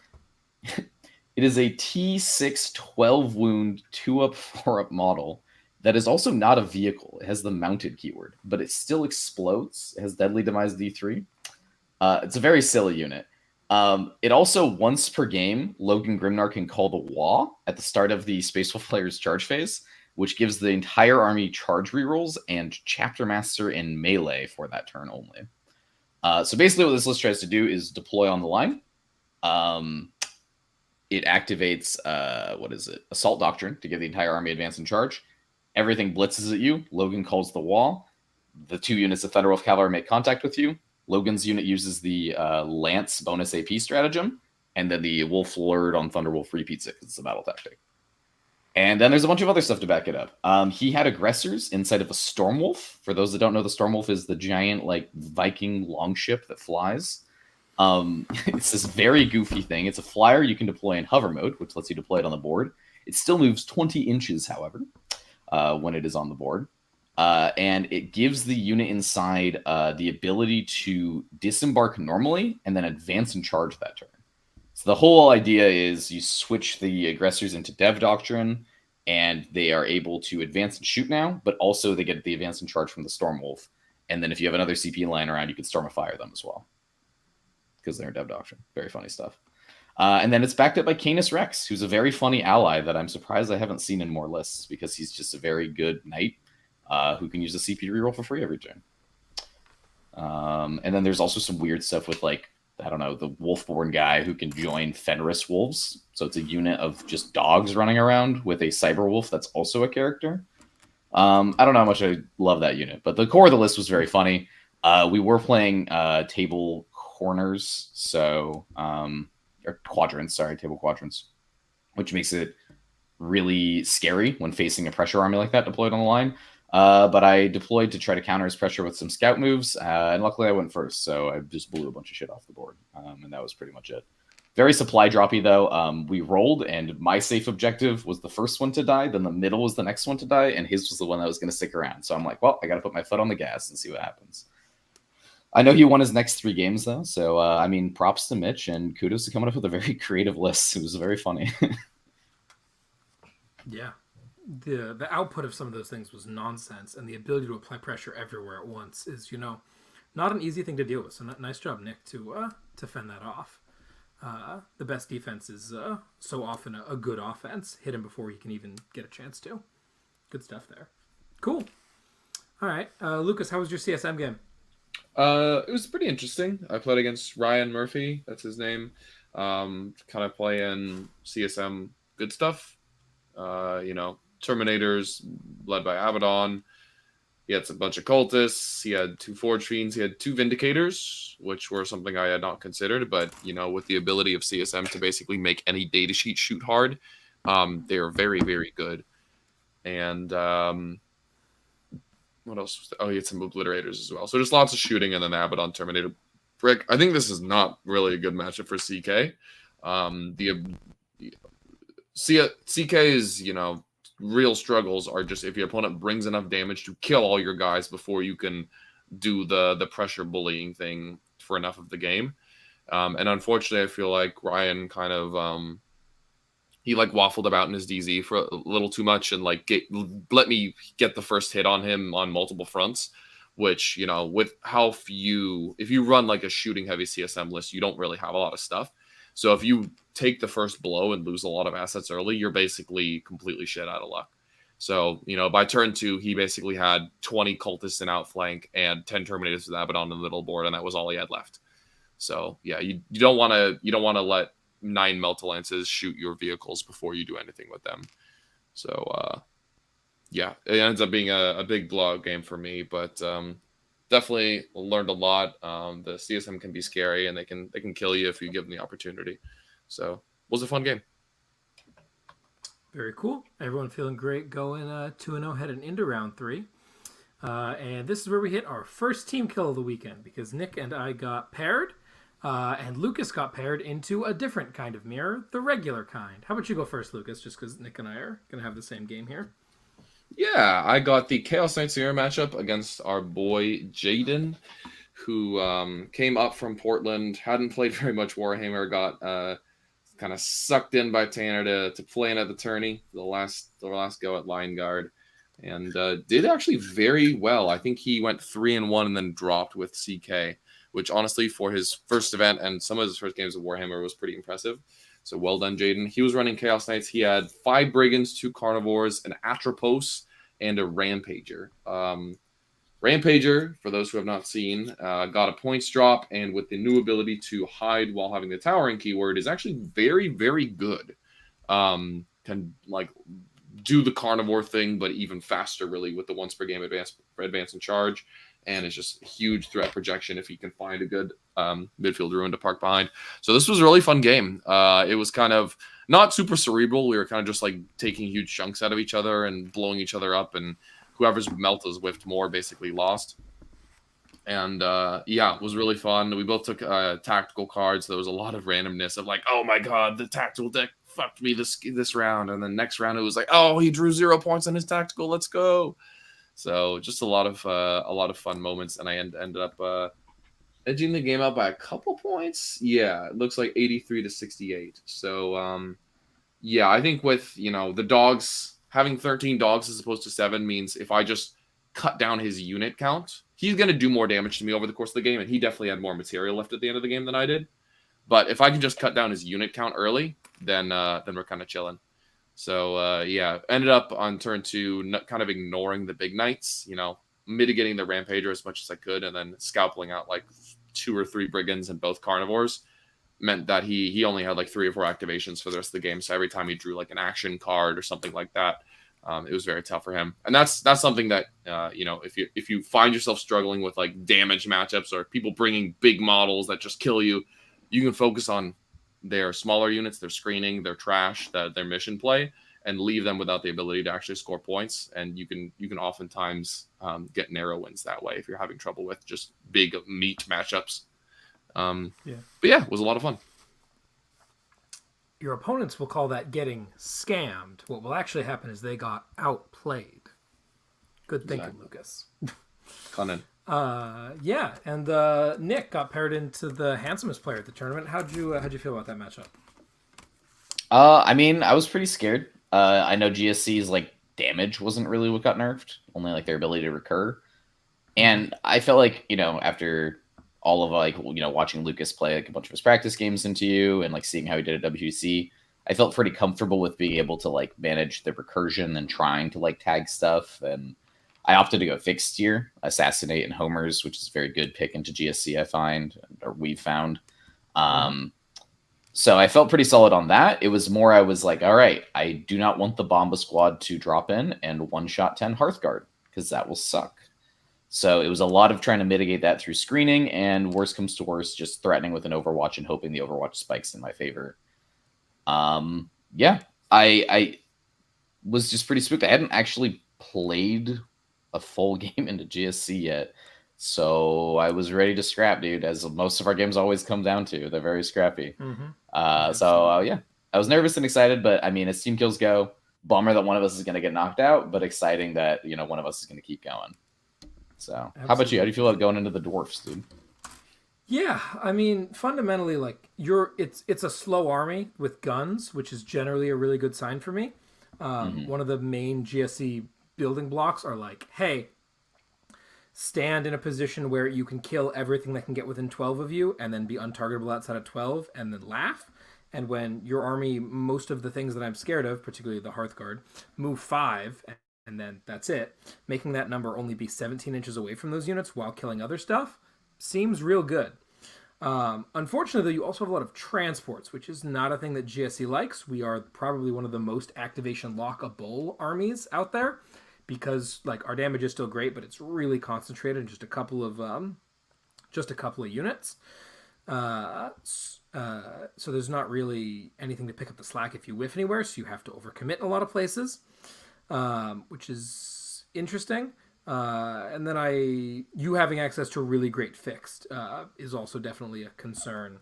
S2: it is a T6 12 wound 2-up, 4-up model that is also not a vehicle. It has the mounted keyword, but it still explodes. It has deadly demise D3. It's a very silly unit. It also, once per game, Logan Grimnar can call the Wah at the start of the Space Wolf player's charge phase, which gives the entire army charge rerolls and Chapter Master in melee for that turn only. So basically what this list tries to do is deploy on the line. It activates, Assault Doctrine to give the entire army advance and charge. Everything blitzes at you. Logan calls the wall. The 2 units of Thunderwolf Cavalry make contact with you. Logan's unit uses the Lance bonus AP stratagem, and then the Wolf Lord on Thunderwolf repeats it because it's a battle tactic. And then there's a bunch of other stuff to back it up. He had aggressors inside of a Stormwolf. For those that don't know, the Stormwolf is the giant Viking longship that flies. It's this very goofy thing. It's a flyer you can deploy in hover mode, which lets you deploy it on the board. It still moves 20 inches, however, when it is on the board. And it gives the unit inside the ability to disembark normally and then advance and charge that turn. So the whole idea is you switch the aggressors into Dev Doctrine, and they are able to advance and shoot now, but also they get the advance and charge from the Stormwolf. And then if you have another CP lying around, you can Stormify them as well, because they're in Dev Doctrine. Very funny stuff. And then it's backed up by Canis Rex, who's a very funny ally that I'm surprised I haven't seen in more lists, because he's just a very good knight who can use the CP reroll for free every turn. And then there's also some weird stuff with, the Wolfborn guy who can join Fenris Wolves. So it's a unit of just dogs running around with a Cyber Wolf that's also a character. I don't know how much I love that unit, but the core of the list was very funny. We were playing table corners, or quadrants, table quadrants, which makes it really scary when facing a pressure army like that deployed on the line. But I deployed to try to counter his pressure with some scout moves, and luckily I went first, so I just blew a bunch of shit off the board, and that was pretty much it. Very supply droppy, though. We rolled, and my safe objective was the first one to die, then the middle was the next one to die, and his was the one that was going to stick around. So I'm like, well, I got to put my foot on the gas and see what happens. I know he won his next 3 games, though, so, props to Mitch, and kudos to coming up with a very creative list. It was very funny.
S1: Yeah. The output of some of those things was nonsense, and the ability to apply pressure everywhere at once is, not an easy thing to deal with. So nice job, Nick, to fend that off. The best defense is so often a good offense. Hit him before he can even get a chance to. Good stuff there. Cool. All right, Lucas, how was your CSM game?
S3: It was pretty interesting. I played against Ryan Murphy. That's his name. Kind of playing CSM good stuff. Terminators led by Abaddon. He had a bunch of cultists. He had 2 Forge Fiends. He had 2 Vindicators, which were something I had not considered. But, with the ability of CSM to basically make any datasheet shoot hard, they are very, very good. And what else was there? Oh, he had some Obliterators as well. So just lots of shooting, and then Abaddon Terminator. Brick, I think this is not really a good matchup for CK. CK is, real struggles are just if your opponent brings enough damage to kill all your guys before you can do the pressure bullying thing for enough of the game. And unfortunately, I feel like Ryan kind of he waffled about in his DZ for a little too much and let me get the first hit on him on multiple fronts, which, with how few, if you run a shooting heavy CSM list, you don't really have a lot of stuff. So if you take the first blow and lose a lot of assets early, you're basically completely shit out of luck. So, by turn 2, he basically had 20 cultists in outflank and 10 Terminators with Abaddon in the middle board, and that was all he had left. So yeah, you don't want to let 9 Meltalances shoot your vehicles before you do anything with them. So yeah, it ends up being a big blowout game for me, but definitely learned a lot. The CSM can be scary, and they can kill you if you give them the opportunity. So it was a fun game.
S1: Very cool. Everyone feeling great going 2-0 heading into round 3. And this is where we hit our first team kill of the weekend because Nick and I got paired and Lucas got paired into a different kind of mirror, the regular kind. How about you go first, Lucas, just because Nick and I are going to have the same game here.
S3: Yeah, I got the Chaos Knights Mirror matchup against our boy Jaden, who came up from Portland, hadn't played very much Warhammer, got kind of sucked in by Tanner to play in at the tourney, the last go at Lion Guard, and did actually very well. I think he went 3-1 and then dropped with CK, which honestly for his first event and some of his first games of Warhammer was pretty impressive. So well done, Jaden. He was running Chaos Knights. He had 5 Brigands, 2 Carnivores, an Atropos, and a Rampager. Rampager, for those who have not seen, got a points drop, and with the new ability to hide while having the towering keyword is actually very, very good. Can like do the carnivore thing, but even faster, really, with the once per game advance and charge. And it's just a huge threat projection if you can find a good midfield ruin to park behind. So this was a really fun game. It was kind of not super cerebral. We were kind of just like taking huge chunks out of each other and blowing each other up, and whoever's melt is whiffed more basically lost. And yeah, it was really fun. We both took tactical cards. So there was a lot of randomness of like, oh my god, the tactical deck fucked me this round, and then next round it was like, oh, he drew 0 points on his tactical. Let's go. So just a lot of fun moments, and I ended up edging the game out by a couple points. Yeah, it looks like 83-68. So yeah, I think with the dogs having 13 dogs as opposed to 7 means if I just cut down his unit count, he's going to do more damage to me over the course of the game, and he definitely had more material left at the end of the game than I did. But if I can just cut down his unit count early, then we're kind of chilling. So yeah, ended up on turn 2 kind of ignoring the big knights, mitigating the Rampager as much as I could, and then scalping out like 2 or 3 brigands and both carnivores. Meant that he only had like 3 or 4 activations for the rest of the game. So every time he drew like an action card or something like that, it was very tough for him. And that's something that if you find yourself struggling with like damage matchups or people bringing big models that just kill you, you can focus on their smaller units, their screening, their trash, their mission play, and leave them without the ability to actually score points. And you can oftentimes get narrow wins that way if you're having trouble with just big meat matchups. But yeah, it was a lot of fun.
S1: Your opponents will call that getting scammed. What will actually happen is they got outplayed. Good thinking, Lucas.
S3: Cunning.
S1: Yeah, and Nick got paired into the handsomest player at the tournament. How'd you feel about that matchup?
S2: I mean, I was pretty scared. I know GSC's like damage wasn't really what got nerfed, only like their ability to recur. And I felt like, after all of like, watching Lucas play like a bunch of his practice games into you and like seeing how he did at WC, I felt pretty comfortable with being able to like manage the recursion and trying to like tag stuff. And I opted to go fixed tier, Assassinate and Homers, which is a very good pick into GSC, I find, or we've found. So I felt pretty solid on that. It was more, I was like, all right, I do not want the Bomba Squad to drop in and one-shot 10 Hearthguard, because that will suck. So it was a lot of trying to mitigate that through screening, and worst comes to worst, just threatening with an Overwatch and hoping the Overwatch spikes in my favor. Yeah, I was just pretty spooked. I hadn't actually played a full game into GSC yet, so I was ready to scrap, dude, as most of our games always come down to. They're very scrappy. Yeah, I was nervous and excited, but I mean, as team kills go, bummer that one of us is going to get knocked out, but exciting that, one of us is going to keep going. So, Absolutely. How about you? How do you feel about going into the dwarfs, dude?
S1: Yeah, I mean, fundamentally, like it's a slow army with guns, which is generally a really good sign for me. One of the main GSC building blocks are like, hey, stand in a position where you can kill everything that can get within 12 of you, and then be untargetable outside of 12, and then laugh. And when your army, most of the things that I'm scared of, particularly the Hearthguard, move 5. And then that's it. Making that number only be 17 inches away from those units while killing other stuff seems real good. Unfortunately, you also have a lot of transports, which is not a thing that GSC likes. We are probably one of the most activation lockable armies out there because like our damage is still great, but it's really concentrated in just a couple of units. So there's not really anything to pick up the slack if you whiff anywhere, so you have to overcommit in a lot of places, which is interesting. And then you having access to a really great fixed is also definitely a concern.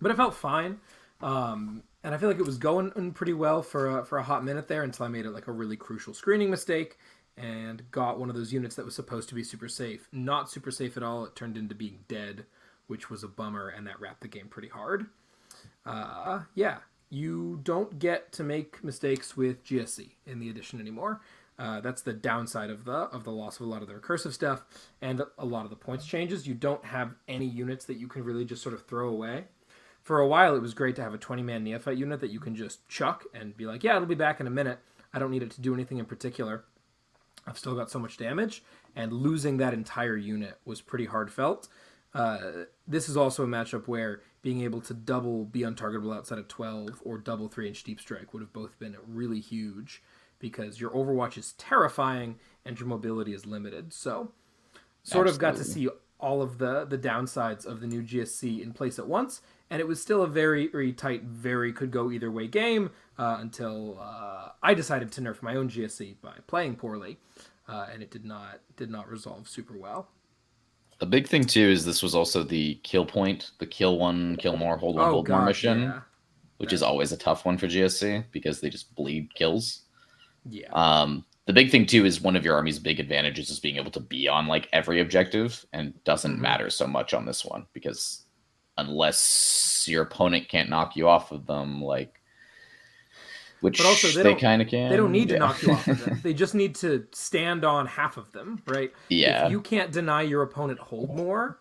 S1: But it felt fine. And I feel like it was going pretty well for a hot minute there until I made it like a really crucial screening mistake and got one of those units that was supposed to be super safe. Not super safe at all. It turned into being dead, which was a bummer, and that wrapped the game pretty hard. Yeah, you don't get to make mistakes with GSC in the edition anymore. That's the downside of the loss of a lot of the recursive stuff and a lot of the points changes. You don't have any units that you can really just sort of throw away. For a while, it was great to have a 20-man neophyte unit that you can just chuck and be like, yeah, it'll be back in a minute. I don't need it to do anything in particular. I've still got so much damage, and losing that entire unit was pretty hard felt. This is also a matchup where being able to double be untargetable outside of 12 or double 3-inch deep strike would have both been really huge because your Overwatch is terrifying and your mobility is limited. So sort of got to see all of the downsides of the new GSC in place at once, and it was still a very, very tight, very could go either way game until I decided to nerf my own GSC by playing poorly, and it did not resolve super well.
S2: A big thing too is this was also the kill point, the kill one, kill more, hold one, hold more mission, which is always a tough one for GSC because they just bleed kills.
S1: Yeah.
S2: The big thing too is one of your army's big advantages is being able to be on like every objective, and doesn't matter so much on this one because unless your opponent can't knock you off of them, like, which
S1: but also
S2: they kind of can.
S1: They don't need to knock you off of them. They just need to stand on half of them, right?
S2: Yeah.
S1: If you can't deny your opponent hold more,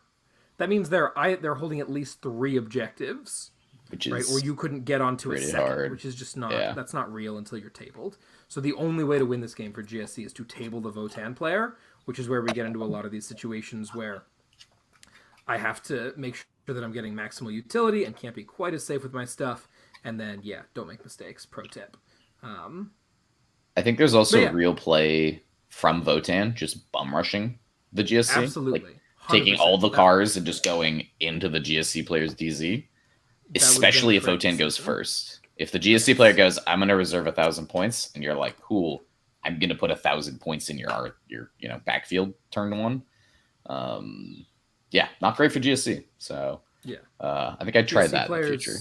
S1: that means they're holding at least 3 objectives,
S2: which is
S1: right? Or you couldn't get onto a second,
S2: hard.
S1: which is just not that's not real until you're tabled. So the only way to win this game for GSC is to table the Votann player, which is where we get into a lot of these situations where I have to make sure that I'm getting maximal utility and can't be quite as safe with my stuff. And then, don't make mistakes. Pro tip.
S2: I think there's also real play from Votann just bum rushing the GSC.
S1: Absolutely.
S2: Like, taking all the cars and just going into the GSC player's DZ. Especially if Votann goes first. If the GSC player goes, I'm going to reserve 1,000 points, and you're like, cool, I'm going to put 1,000 points in your backfield turn 1. Not great for GSC. So I think I'd try that in the future.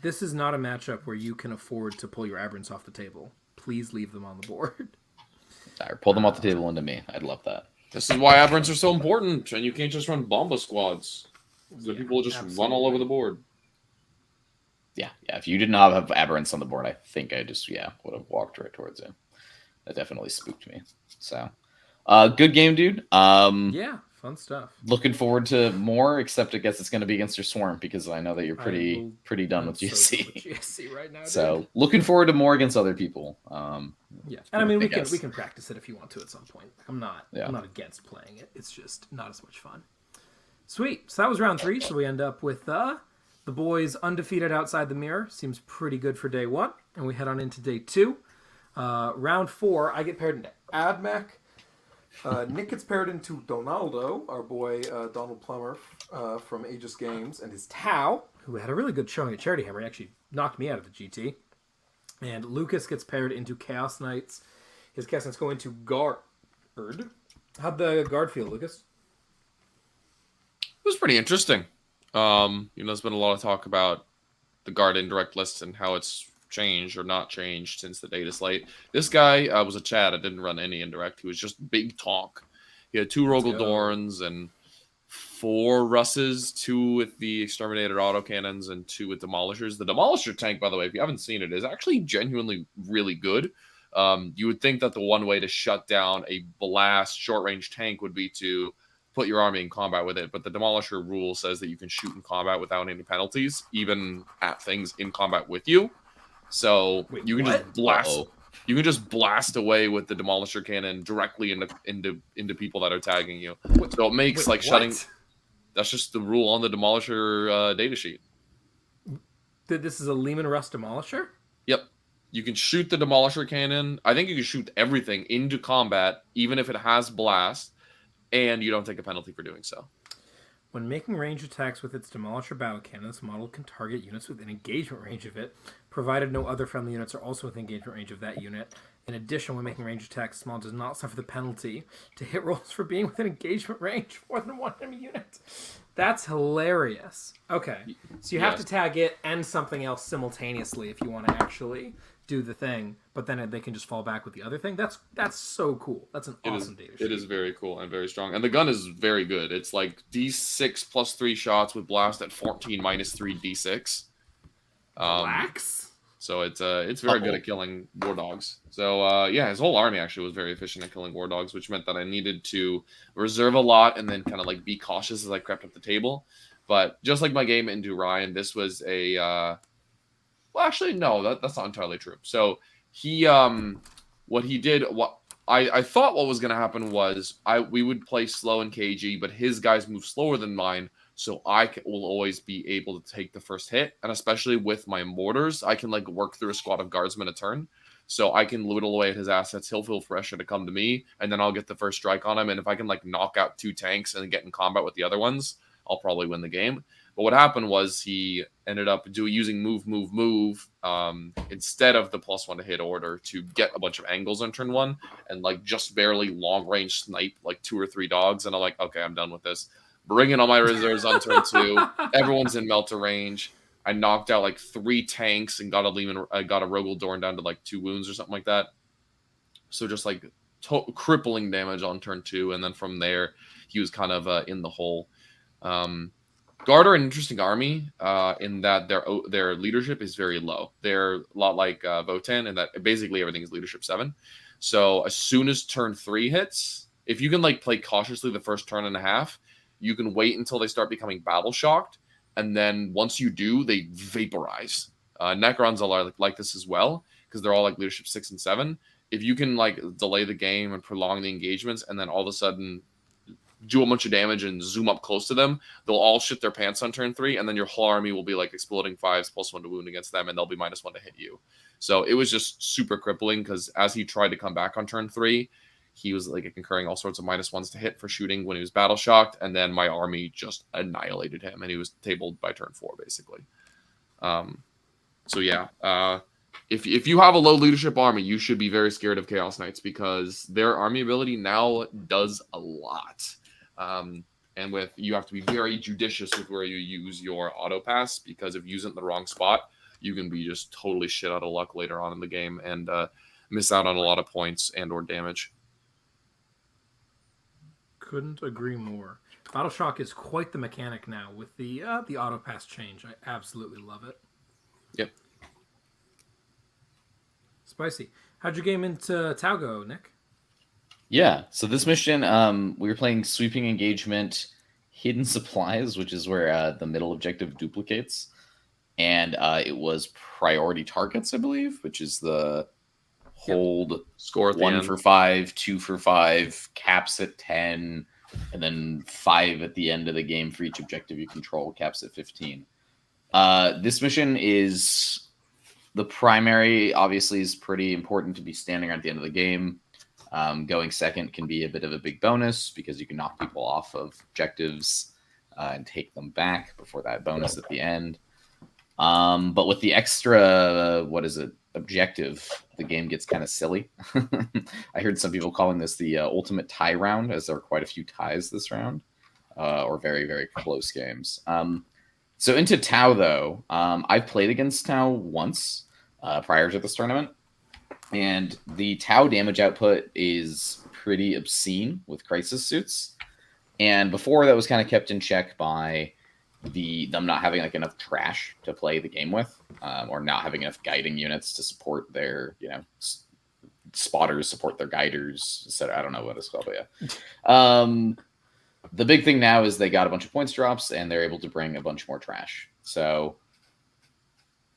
S1: This is not a matchup where you can afford to pull your aberrants off the table. Please leave them on the board.
S2: Or pull them off the table into me. I'd love that.
S3: This is why aberrants are so important, and you can't just run bomba squads. The people just run all over the board.
S2: Yeah. If you did not have aberrants on the board, I think I just would have walked right towards it. That definitely spooked me. So, good game, dude.
S1: Fun stuff.
S2: Looking forward to more, except I guess it's going to be against your Swarm because I know that you're pretty done with GSC.
S1: So GSC right now.
S2: So
S1: dude.
S2: Looking forward to more against other people.
S1: And I mean we can practice it if you want to at some point. I'm not against playing it. It's just not as much fun. Sweet. So that was round 3. So we end up with the boys undefeated outside the mirror. Seems pretty good for day 1, and we head on into day 2. Round 4, I get paired into Admech. Nick gets paired into Donaldo, our boy Donald Plummer from Aegis Games, and his Tau, who had a really good showing at Charity Hammer. He actually knocked me out of the GT. And Lucas gets paired into Chaos Knights. His Chaos Knights go into Guard. How'd the Guard feel, Lucas?
S3: It was pretty interesting. There's been a lot of talk about the Guard indirect list and how it's changed or not changed since the data slate. This guy was a Chad. I didn't run any indirect. He was just big talk. He had 2 Rogel Dorns and 4 Russes, 2 with the Exterminator autocannons and 2 with Demolishers. The Demolisher tank, by the way, if you haven't seen it, is actually genuinely really good. You would think that the one way to shut down a blast short-range tank would be to put your army in combat with it, but the Demolisher rule says that you can shoot in combat without any penalties, even at things in combat with you. So you can just blast. You can just blast away with the Demolisher cannon directly into people that are tagging you. So it makes shutting. That's just the rule on the Demolisher data sheet.
S1: This is a Lehman Russ Demolisher?
S3: Yep. You can shoot the Demolisher cannon. I think you can shoot everything into combat, even if it has blast, and you don't take a penalty for doing so.
S1: When making range attacks with its Demolisher battle cannon, this model can target units within engagement range of it, provided no other friendly units are also within engagement range of that unit. In addition, when making range attacks, this model does not suffer the penalty to hit rolls for being within engagement range more than one enemy unit. That's hilarious. Okay, so you have to tag it and something else simultaneously if you want to actually do the thing, but then they can just fall back with the other thing. That's so cool. That's an awesome data sheet.
S3: It is very cool and very strong. And the gun is very good. It's like D6 plus 3 shots with blast at 14 minus 3 D6.
S1: Relax.
S3: So it's very good at killing war dogs. So yeah, his whole army actually was very efficient at killing war dogs, which meant that I needed to reserve a lot and then kind of like be cautious as I crept up the table. But just like my game into Ryan, this was a well, actually, no, that's not entirely true. So he, what he did, what I thought what was going to happen was we would play slow and KG, but his guys move slower than mine, so will always be able to take the first hit. And especially with my mortars, I can like work through a squad of guardsmen a turn, so I can whittle away at his assets. He'll feel pressure to come to me, and then I'll get the first strike on him. And if I can like knock out 2 tanks and get in combat with the other ones, I'll probably win the game. But what happened was he ended up using move instead of the +1 to hit order to get a bunch of angles on turn 1 and like just barely long range snipe like 2 or 3 dogs. And I'm like, okay, I'm done with this. Bring in all my reserves on turn 2. Everyone's in melter range. I knocked out like 3 tanks and got a Rogel Dorn down to like 2 wounds or something like that. So just like crippling damage on turn 2. And then from there, he was kind of in the hole. Guard are an interesting army in that their leadership is very low. They're a lot like Votann in that basically everything is leadership 7. So as soon as turn 3 hits, if you can like play cautiously the first turn and a half, you can wait until they start becoming battle shocked, and then once you do, they vaporize. Necrons are like this as well because they're all like leadership 6 and 7. If you can like delay the game and prolong the engagements, and then all of a sudden do a bunch of damage and zoom up close to them, they'll all shit their pants on turn 3, and then your whole army will be like exploding 5s +1 to wound against them, and they'll be -1 to hit you. So it was just super crippling because as he tried to come back on turn 3, he was like incurring all sorts of -1s to hit for shooting when he was battle shocked, and then my army just annihilated him, and he was tabled by turn 4 basically. So yeah, if you have a low leadership army, you should be very scared of Chaos Knights because their army ability now does a lot. And you have to be very judicious with where you use your auto pass, because if you use it in the wrong spot, you can be just totally shit out of luck later on in the game and miss out on a lot of points and or damage.
S1: Couldn't agree more. Battle Shock is quite the mechanic now with the auto pass change. I absolutely love it.
S3: Yep.
S1: Spicy. How'd your game into Tau go, Nick?
S2: Yeah, so this mission, we were playing Sweeping Engagement, Hidden Supplies, which is where the middle objective duplicates. And it was Priority Targets, I believe, which is the hold
S3: score at
S2: 1 for 5, 2 for 5, caps at 10, and then 5 at the end of the game for each objective you control, caps at 15. This mission is the primary, obviously, is pretty important to be standing at the end of the game. Going second can be a bit of a big bonus because you can knock people off of objectives and take them back before that bonus at the end. But with the extra, objective, the game gets kind of silly. I heard some people calling this the ultimate tie round, as there are quite a few ties this round, or very, very close games. So into Tau, though, I've played against Tau once prior to this tournament. And the Tau damage output is pretty obscene with crisis suits. And before, that was kind of kept in check by them not having like enough trash to play the game with, or not having enough guiding units to support their, spotters support their guiders, etc. I don't know what it's called, but yeah. The big thing now is they got a bunch of points drops and they're able to bring a bunch more trash. So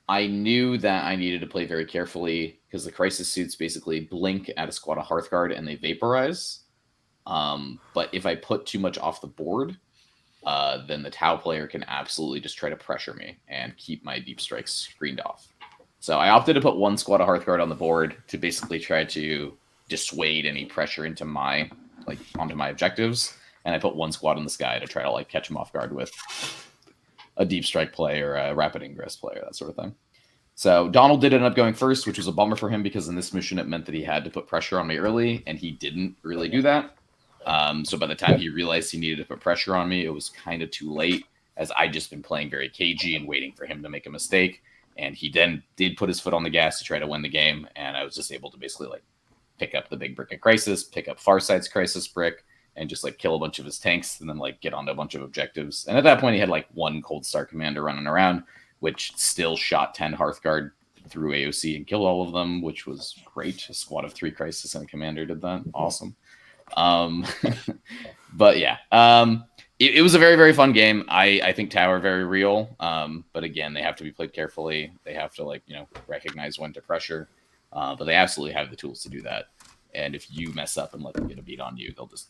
S2: I knew that I needed to play very carefully because the crisis suits basically blink at a squad of Hearthguard and they vaporize. But if I put too much off the board, then the Tau player can absolutely just try to pressure me and keep my deep strikes screened off. So I opted to put 1 squad of Hearthguard on the board to basically try to dissuade any pressure onto my objectives. and I put one squad in the sky to try to like catch him off guard with a deep strike play or a rapid ingress play or that sort of thing. So Donald did end up going first, which was a bummer for him because in this mission it meant that he had to put pressure on me early, and he didn't really do that. So by the time he realized he needed to put pressure on me, it was kind of too late, as I'd just been playing very cagey and waiting for him to make a mistake. And he then did put his foot on the gas to try to win the game, and I was just able to basically like pick up the big brick of Crisis, pick up Farsight's Crisis brick, and just like kill a bunch of his tanks, and then like get onto a bunch of objectives. And at that point, he had like one Cold Star commander running around, which still shot 10 Hearthguard through AOC and killed all of them, which was great. A squad of 3 Crisis and a commander did that. Awesome. But yeah, it was a very, very fun game. I think Tau are very real. But again, they have to be played carefully. They have to like, recognize when to pressure. But they absolutely have the tools to do that. And if you mess up and let them get a beat on you, they'll just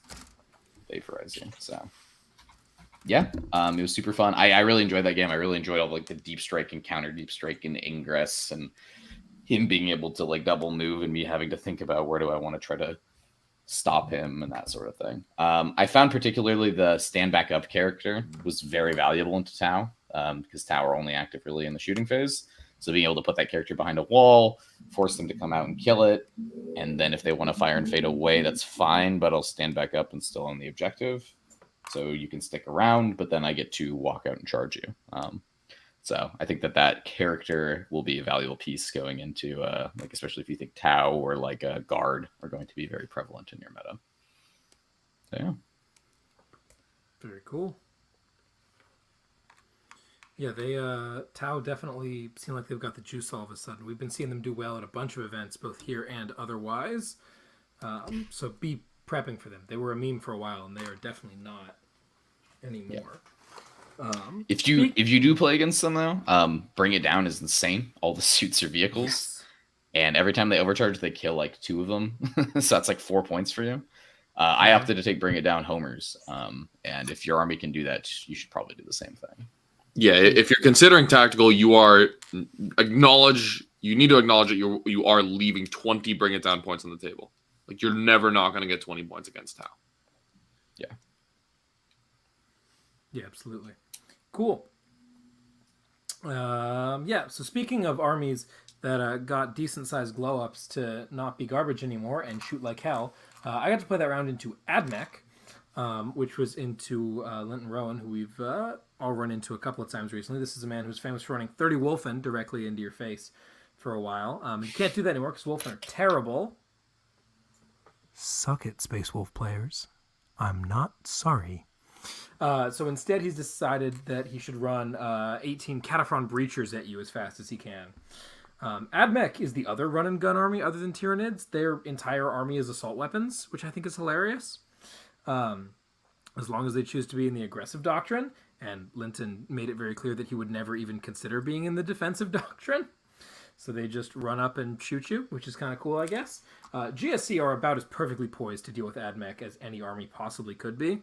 S2: vaporize you. So yeah, it was super fun. I really enjoyed that game. I really enjoyed all like the deep strike and counter deep strike and ingress, and him being able to like double move and me having to think about where do I want to try to stop him and that sort of thing. I found particularly the stand back up character was very valuable into Tau, because Tau are only active really in the shooting phase. So being able to put that character behind a wall, force them to come out and kill it, and then if they want to fire and fade away, that's fine, but I'll stand back up and still on the objective. So you can stick around, but then I get to walk out and charge you. So I think that character will be a valuable piece going into, like especially if you think Tau or like a Guard are going to be very prevalent in your meta. So yeah.
S1: Very cool. Yeah, they Tau definitely seem like they've got the juice all of a sudden. We've been seeing them do well at a bunch of events, both here and otherwise. So be prepping for them. They were a meme for a while, and they are definitely not anymore. Yeah.
S2: If you do play against them though, Bring It Down is insane. All the suits are vehicles, yes. And every time they overcharge, they kill like 2 of them. So that's like 4 points for you. I opted to take Bring It Down homers, and if your army can do that, you should probably do the same thing.
S3: Yeah, if you're considering tactical, you need to acknowledge that you are leaving 20 Bring It Down points on the table. Like you're never not going to get 20 points against Tau.
S2: Yeah.
S1: Yeah, absolutely. Cool. Yeah, so speaking of armies that got decent-sized glow-ups to not be garbage anymore and shoot like hell, I got to play that round into Admech, which was into Linton Rowan, who we've all run into a couple of times recently. This is a man who's famous for running 30 Wolfen directly into your face for a while. You can't do that anymore because Wolfen are terrible. Suck it, Space Wolf players. I'm not sorry. So instead, he's decided that he should run 18 Cataphron Breachers at you as fast as he can. Admech is the other run-and-gun army other than Tyranids. Their entire army is assault weapons, which I think is hilarious. As long as they choose to be in the aggressive doctrine, and Linton made it very clear that he would never even consider being in the defensive doctrine. So they just run up and shoot you, which is kind of cool, I guess. GSC are about as perfectly poised to deal with Admech as any army possibly could be.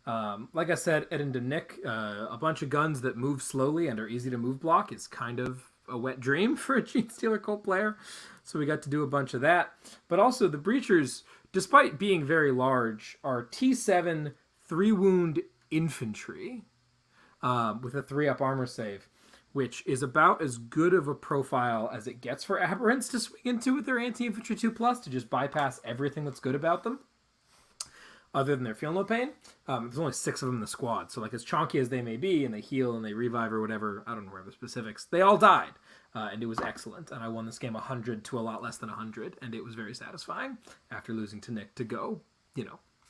S1: Like I said, Eden to Nick, a bunch of guns that move slowly and are easy to move block is kind of a wet dream for a Gene Stealer Cult player. So we got to do a bunch of that. But also the Breachers, despite being very large, are T7 3-wound infantry with a 3-up armor save, which is about as good of a profile as it gets for Aberrants to swing into with their anti-infantry 2+, to just bypass everything that's good about them. Other than their feel no pain, there's only 6 of them in the squad. So like as chonky as they may be, and they heal and they revive or whatever, I don't know the specifics, they all died. And it was excellent. And I won this game 100 to a lot less than 100. And it was very satisfying after losing to Nick to go,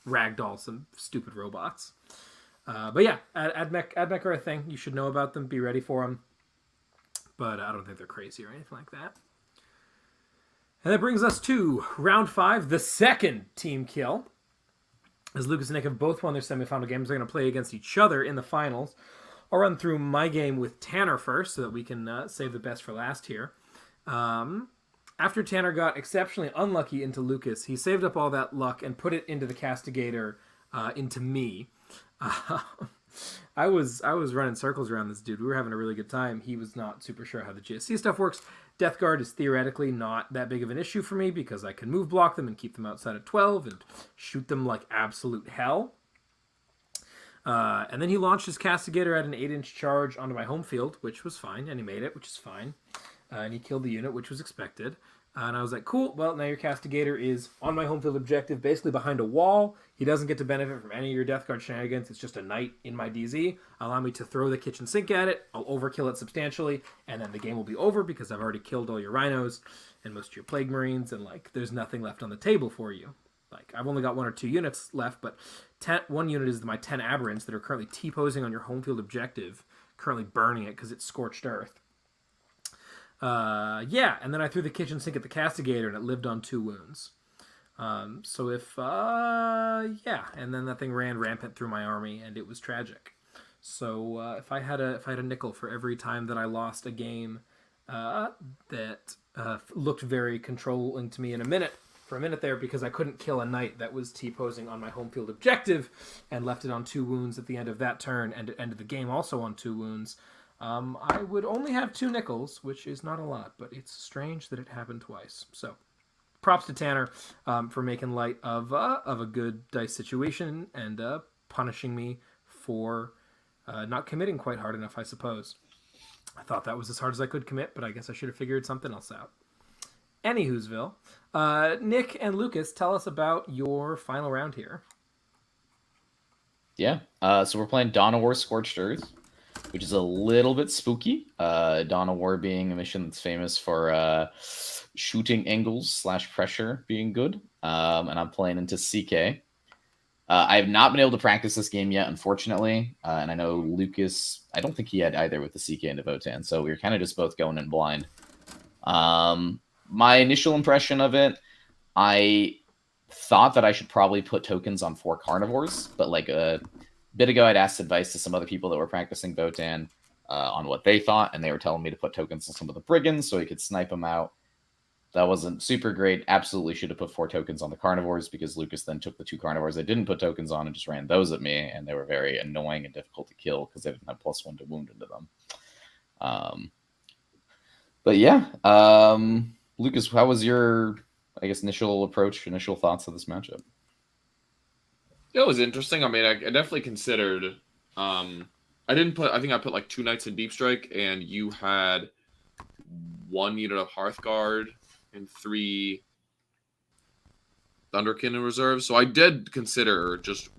S1: ragdoll some stupid robots. But yeah, Admech are a thing. You should know about them. Be ready for them. But I don't think they're crazy or anything like that. And that brings us to round 5, the second team kill. As Lucas and Nick have both won their semifinal games, they're going to play against each other in the finals. I'll run through my game with Tanner first so that we can save the best for last here. After Tanner got exceptionally unlucky into Lucas, he saved up all that luck and put it into the Castigator into me. I was running circles around this dude. We were having a really good time. He was not super sure how the GSC stuff works. Death Guard is theoretically not that big of an issue for me because I can move block them and keep them outside at 12 and shoot them like absolute hell. And then he launched his Castigator at an 8-inch charge onto my home field, which was fine, and he made it, which is fine. And he killed the unit, which was expected. And I was like, cool, well, now your Castigator is on my home field objective, basically behind a wall. He doesn't get to benefit from any of your Death Guard shenanigans. It's just a knight in my DZ. Allow me to throw the kitchen sink at it. I'll overkill it substantially, and then the game will be over because I've already killed all your Rhinos and most of your Plague Marines, and, like, there's nothing left on the table for you. Like, I've only got 1 or 2 units left, but 1 unit is my 10 Aberrants that are currently T-posing on your home field objective, currently burning it because it's scorched earth. Yeah, and then I threw the kitchen sink at the Castigator, and it lived on 2 wounds. So if, yeah, and then that thing ran rampant through my army, and it was tragic. So if I had a nickel for every time that I lost a game that looked very controlling to me for a minute there, because I couldn't kill a knight that was T-posing on my home field objective, and left it on 2 wounds at the end of that turn, and it ended the game also on 2 wounds. I would only have 2 nickels, which is not a lot, but it's strange that it happened twice. So, props to Tanner for making light of a good dice situation and punishing me for not committing quite hard enough, I suppose. I thought that was as hard as I could commit, but I guess I should have figured something else out. Anywho'sville, Nick and Lucas, tell us about your final round here.
S2: Yeah, so we're playing Dawn of War Scorched Earth, which is a little bit spooky. Dawn of War being a mission that's famous for shooting angles / pressure being good. And I'm playing into CK. I have not been able to practice this game yet, unfortunately. And I know Lucas, I don't think he had either with the CK into Votann, so we were kind of just both going in blind. My initial impression of it, I thought that I should probably put tokens on 4 carnivores, but like a bit ago, I'd asked advice to some other people that were practicing Votann on what they thought, and they were telling me to put tokens on some of the brigands so he could snipe them out. That wasn't super great. Absolutely should have put 4 tokens on the carnivores, because Lucas then took the 2 carnivores I didn't put tokens on and just ran those at me, and they were very annoying and difficult to kill because they didn't have +1 to wound into them. But yeah, Lucas, how was your, I guess, initial thoughts of this matchup?
S3: It was interesting. I mean, I definitely considered. I think I put like 2 knights in Deep Strike, and you had 1 unit of Hearthguard and 3 Thunderkin in reserve. So I did consider just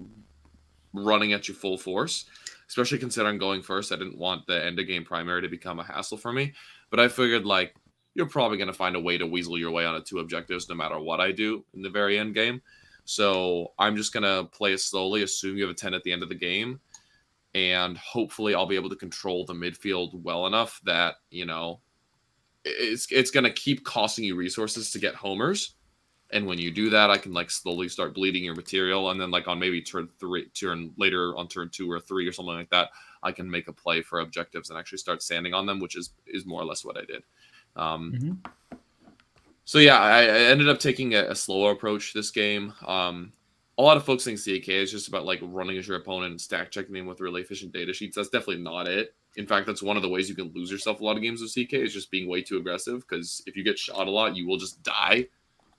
S3: running at you full force, especially considering going first. I didn't want the end of game primary to become a hassle for me, but I figured like you're probably going to find a way to weasel your way onto 2 objectives no matter what I do in the very end game. So I'm just going to play it slowly, assume you have a 10 at the end of the game, and hopefully I'll be able to control the midfield well enough that, you know, it's going to keep costing you resources to get homers. And when you do that, I can like slowly start bleeding your material. And then like on maybe turn 2 or 3 or something like that, I can make a play for objectives and actually start standing on them, which is more or less what I did. So yeah, I ended up taking a slower approach this game. A lot of folks think CK is just about like running as your opponent and stack checking them with really efficient data sheets. That's definitely not it. In fact, that's one of the ways you can lose yourself a lot of games with CK, is just being way too aggressive, because if you get shot a lot, you will just die.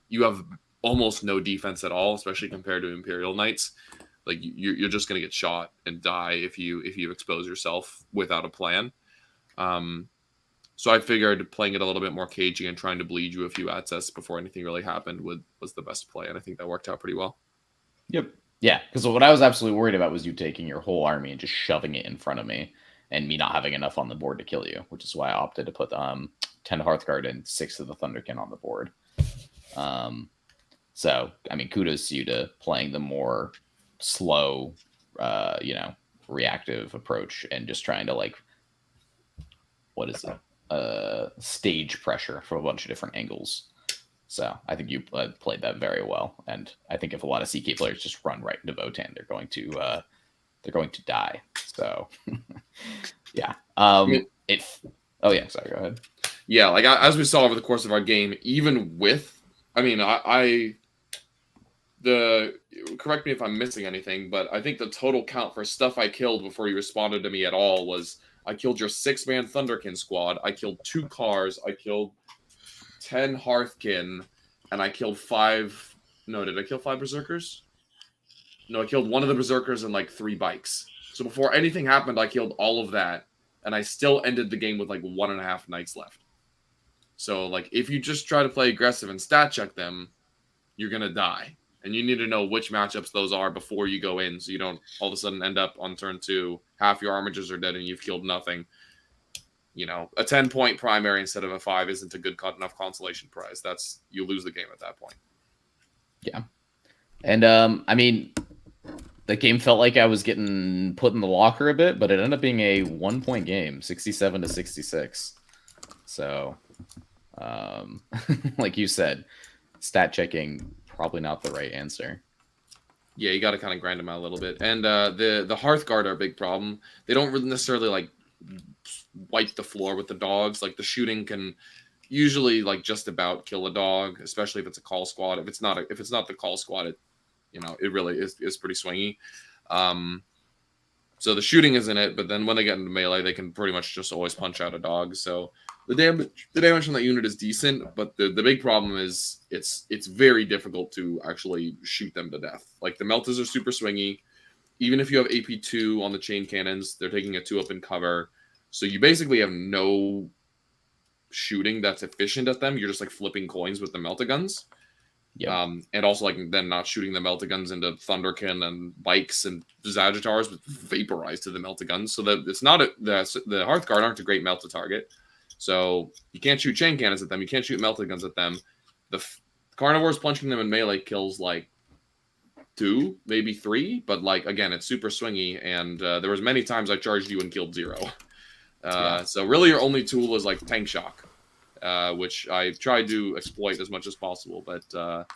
S3: You have almost no defense at all, especially compared to Imperial Knights. Like you're just going to get shot and die if you expose yourself without a plan. So I figured playing it a little bit more cagey and trying to bleed you a few access before anything really happened was the best play, and I think that worked out pretty well.
S2: Yep. Yeah, because what I was absolutely worried about was you taking your whole army and just shoving it in front of me, and me not having enough on the board to kill you, which is why I opted to put 10 Hearthguard and 6 of the Thunderkin on the board. So, I mean, kudos to you to playing the more slow, reactive approach and just trying to, like, what is it? Stage pressure from a bunch of different angles. So I think you played that very well. And I think if a lot of CK players just run right into Votann, they're going to die. So, yeah. Sorry, go ahead.
S3: Yeah, like as we saw over the course of our game, even with, I mean, I correct me if I'm missing anything, but I think the total count for stuff I killed before you responded to me at all was I killed your 6-man Thunderkin squad, I killed 2 cars, I killed 10 Hearthkin, and I killed 5. No, did I kill 5 Berserkers? No, I killed 1 of the Berserkers and like 3 bikes. So before anything happened, I killed all of that, and I still ended the game with like 1.5 knights left. So like, if you just try to play aggressive and stat check them, you're gonna die. And you need to know which matchups those are before you go in, so you don't all of a sudden end up on turn 2, half your armigers are dead and you've killed nothing. You know, a 10-point primary instead of a 5 isn't a good enough consolation prize. You lose the game at that point.
S2: Yeah. And I mean, the game felt like I was getting put in the locker a bit, but it ended up being a 1-point game, 67-66. So, like you said, stat checking probably not the right answer.
S3: Yeah, you got to kind of grind them out a little bit. And the Hearthguard are a big problem. They don't really necessarily like wipe the floor with the dogs. Like the shooting can usually like just about kill a dog, especially if it's a call squad. If it's not the call squad, it really is pretty swingy. So the shooting is in it, but then when they get into melee, they can pretty much just always punch out a dog. So the damage on that unit is decent, but the big problem is it's very difficult to actually shoot them to death. Like the Meltas are super swingy. Even if you have AP2 on the chain cannons, they're taking a 2-up in cover. So you basically have no shooting that's efficient at them. You're just like flipping coins with the Melta guns.
S2: Yeah.
S3: And also like then not shooting the Melta guns into Thunderkin and bikes and Sagittars, but vaporize to the Melta guns. So that it's not the Hearthguard aren't a great Melta target. So you can't shoot chain cannons at them. You can't shoot Melta guns at them. The Carnivores punching them in melee kills like 2, maybe 3. But like again, it's super swingy. And there was many times I charged you and killed 0. So really your only tool is like Tank Shock. Which I tried to exploit as much as possible, but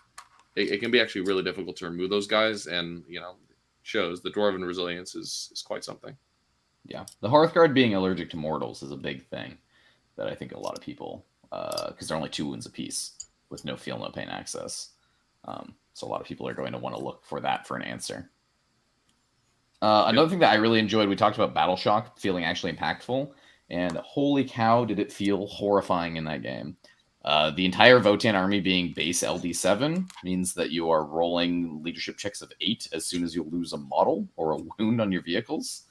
S3: it can be actually really difficult to remove those guys, and shows the Dwarven resilience is quite something.
S2: Yeah, the Hearthguard being allergic to mortals is a big thing that I think a lot of people, because they're only 2 wounds apiece with no feel, no pain access. So a lot of people are going to want to look for that for an answer. Another thing that I really enjoyed, we talked about Battle Shock feeling actually impactful. And holy cow, did it feel horrifying in that game. The entire Votann army being base LD7 means that you are rolling leadership checks of 8 as soon as you lose a model or a wound on your vehicles.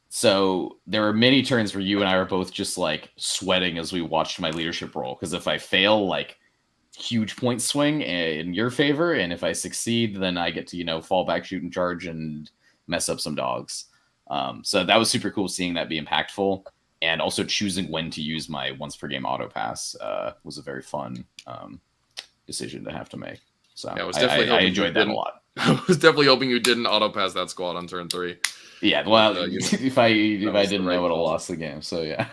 S2: So there were many turns where you and I were both just like sweating as we watched my leadership roll. Because if I fail, like huge point swing in your favor. And if I succeed, then I get to, fall back, shoot and charge and mess up some dogs. So that was super cool seeing that be impactful, and also choosing when to use my once per game auto pass was a very fun decision to have to make. So yeah, I enjoyed that a lot.
S3: I was definitely hoping you didn't auto pass that squad on turn 3.
S2: Yeah, well, if I didn't, I would have lost the game. So yeah,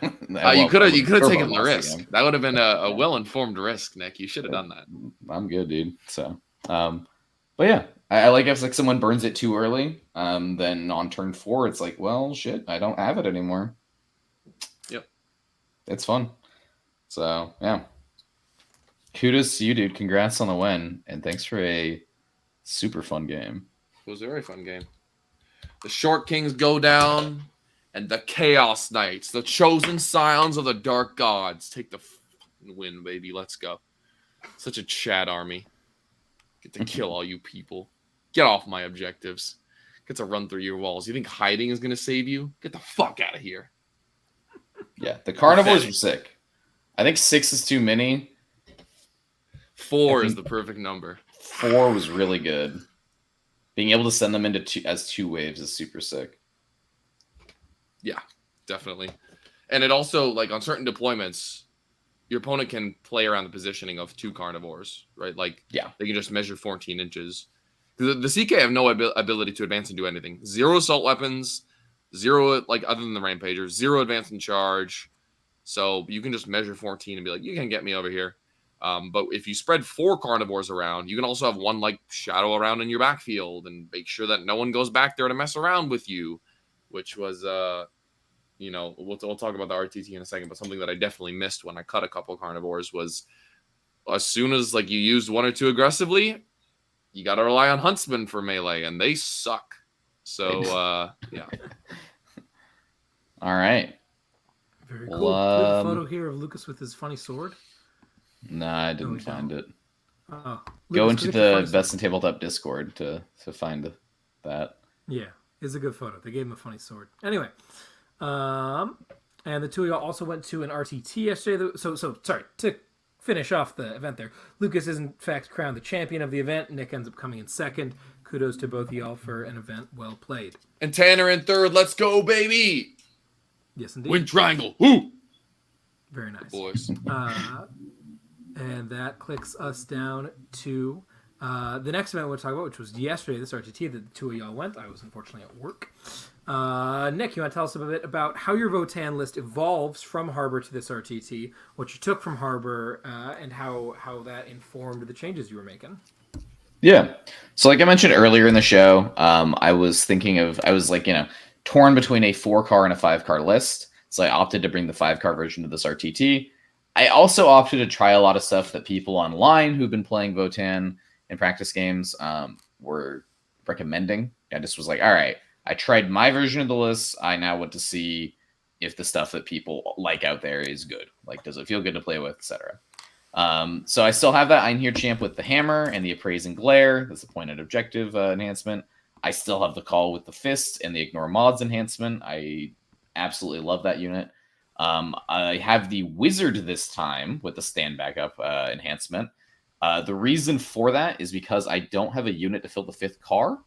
S3: you could have taken the risk. That would have been a well informed risk, Nick. You should have done that.
S2: I'm good, dude. So, but yeah. I like if someone burns it too early, then on turn 4, it's like, well, shit, I don't have it anymore.
S3: Yep.
S2: It's fun. So, yeah. Kudos to you, dude. Congrats on the win, and thanks for a super fun game.
S3: It was a very fun game. The Short Kings go down, and the Chaos Knights, the chosen scions of the Dark Gods, take the win, baby. Let's go. Such a Chad army. Get to kill all you people. Get off my objectives. Get to run through your walls. You think hiding is going to save you? Get the fuck out of here.
S2: Yeah, the Carnivores are sick. I think 6 is too many.
S3: 4 is the perfect number.
S2: 4 was really good. Being able to send them into 2 waves is super sick.
S3: Yeah, definitely. And it also, like, on certain deployments, your opponent can play around the positioning of 2 Carnivores, right? Like,
S2: yeah,
S3: they can just measure 14 inches. The CK have no ability to advance and do anything. 0 assault weapons, 0, like, other than the Rampagers, 0 advance and charge. So you can just measure 14 and be like, you can get me over here. But if you spread 4 Carnivores around, you can also have 1, like, shadow around in your backfield and make sure that no one goes back there to mess around with you, which was, we'll talk about the RTT in a second, but something that I definitely missed when I cut a couple Carnivores was as soon as, like, you used 1 or 2 aggressively, you got to rely on Huntsmen for melee, and they suck. So, yeah.
S2: All right.
S1: Very
S2: Well,
S1: cool. Do we have a photo here of Lucas with his funny sword?
S2: No, I
S1: we
S2: didn't find
S1: don't.
S2: it.
S1: Oh,
S2: Go
S1: Lucas,
S2: into
S1: get your funny
S2: the Best
S1: sword.
S2: in Tabletop Discord to find that.
S1: Yeah, it's a good photo. They gave him a funny sword. Anyway, and the two of y'all also went to an RTT yesterday. So sorry to finish off the event there. Lucas is in fact crowned the champion of the event. Nick ends up coming in second. Kudos to both of y'all for an event well played.
S3: And Tanner in third. Let's go, baby.
S1: Yes, indeed.
S3: Win triangle. Woo!
S1: Very nice.
S3: Boys.
S1: And that clicks us down to the next event we'll talk about, which was yesterday, this RTT that the two of y'all went. I was unfortunately at work. Nick, you want to tell us a bit about how your Votann list evolves from Harbor to this RTT, what you took from Harbor, and how that informed the changes you were making?
S2: Yeah. So like I mentioned earlier in the show, I was torn between a 4-car and a 5-car list. So I opted to bring the 5-car version to this RTT. I also opted to try a lot of stuff that people online who've been playing Votann in practice games were recommending. I just was like, all right, I tried my version of the list. I now want to see if the stuff that people like out there is good. Like, does it feel good to play with, etc. So I still have that Einherjar champ with the hammer and the appraise and glare. That's the pointed objective enhancement. I still have the call with the fist and the ignore mods enhancement. I absolutely love that unit. I have the wizard this time with the stand back up enhancement. The reason for that is because I don't have a unit to fill the 5th car.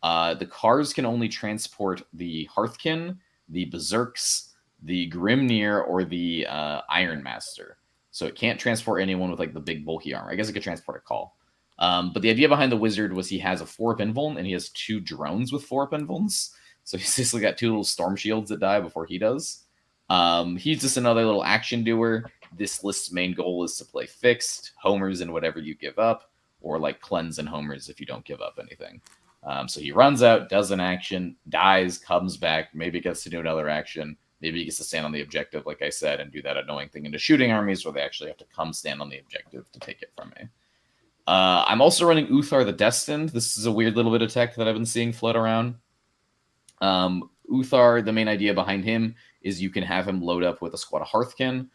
S2: The cars can only transport the Hearthkin, the Berserks, the Grimnir, or the Iron Master. So it can't transport anyone with like the big bulky armor. I guess it could transport a call. But the idea behind the wizard was he has a 4-up invuln and he has 2 drones with 4-up invulns. So he's basically got 2 little storm shields that die before he does. He's just another little action doer. This list's main goal is to play fixed, homers, and whatever you give up, or like cleanse and homers if you don't give up anything. So he runs out, does an action, dies, comes back, maybe gets to do another action. Maybe he gets to stand on the objective, like I said, and do that annoying thing into shooting armies where they actually have to come stand on the objective to take it from me. I'm also running Uthar the Destined. This is a weird little bit of tech that I've been seeing float around. Uthar, the main idea behind him is you can have him load up with a squad of Hearthkin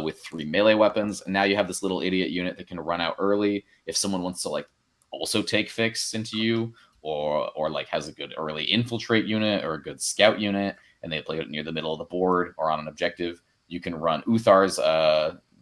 S2: with 3 melee weapons. And now you have this little idiot unit that can run out early if someone wants to like also take fix into you or like has a good early infiltrate unit or a good scout unit and they play it near the middle of the board or on an objective. You can run Uthar's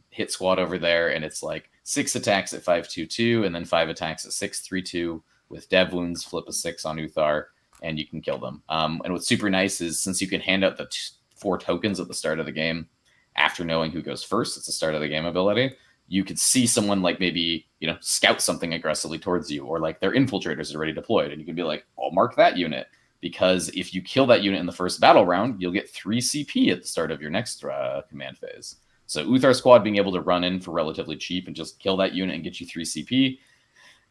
S2: hit squad over there and it's like 6 attacks at 5/2/2 and then 5 attacks at 6/3/2 with dev wounds, flip a 6 on Uthar, and you can kill them. And what's super nice is since you can hand out the 4 tokens at the start of the game, after knowing who goes first, it's the start of the game ability, you could see someone like maybe, scout something aggressively towards you, or like their infiltrators are already deployed, and you can be like, I'll mark that unit, because if you kill that unit in the first battle round, you'll get 3 CP at the start of your next command phase. So Uthar squad being able to run in for relatively cheap and just kill that unit and get you 3 CP,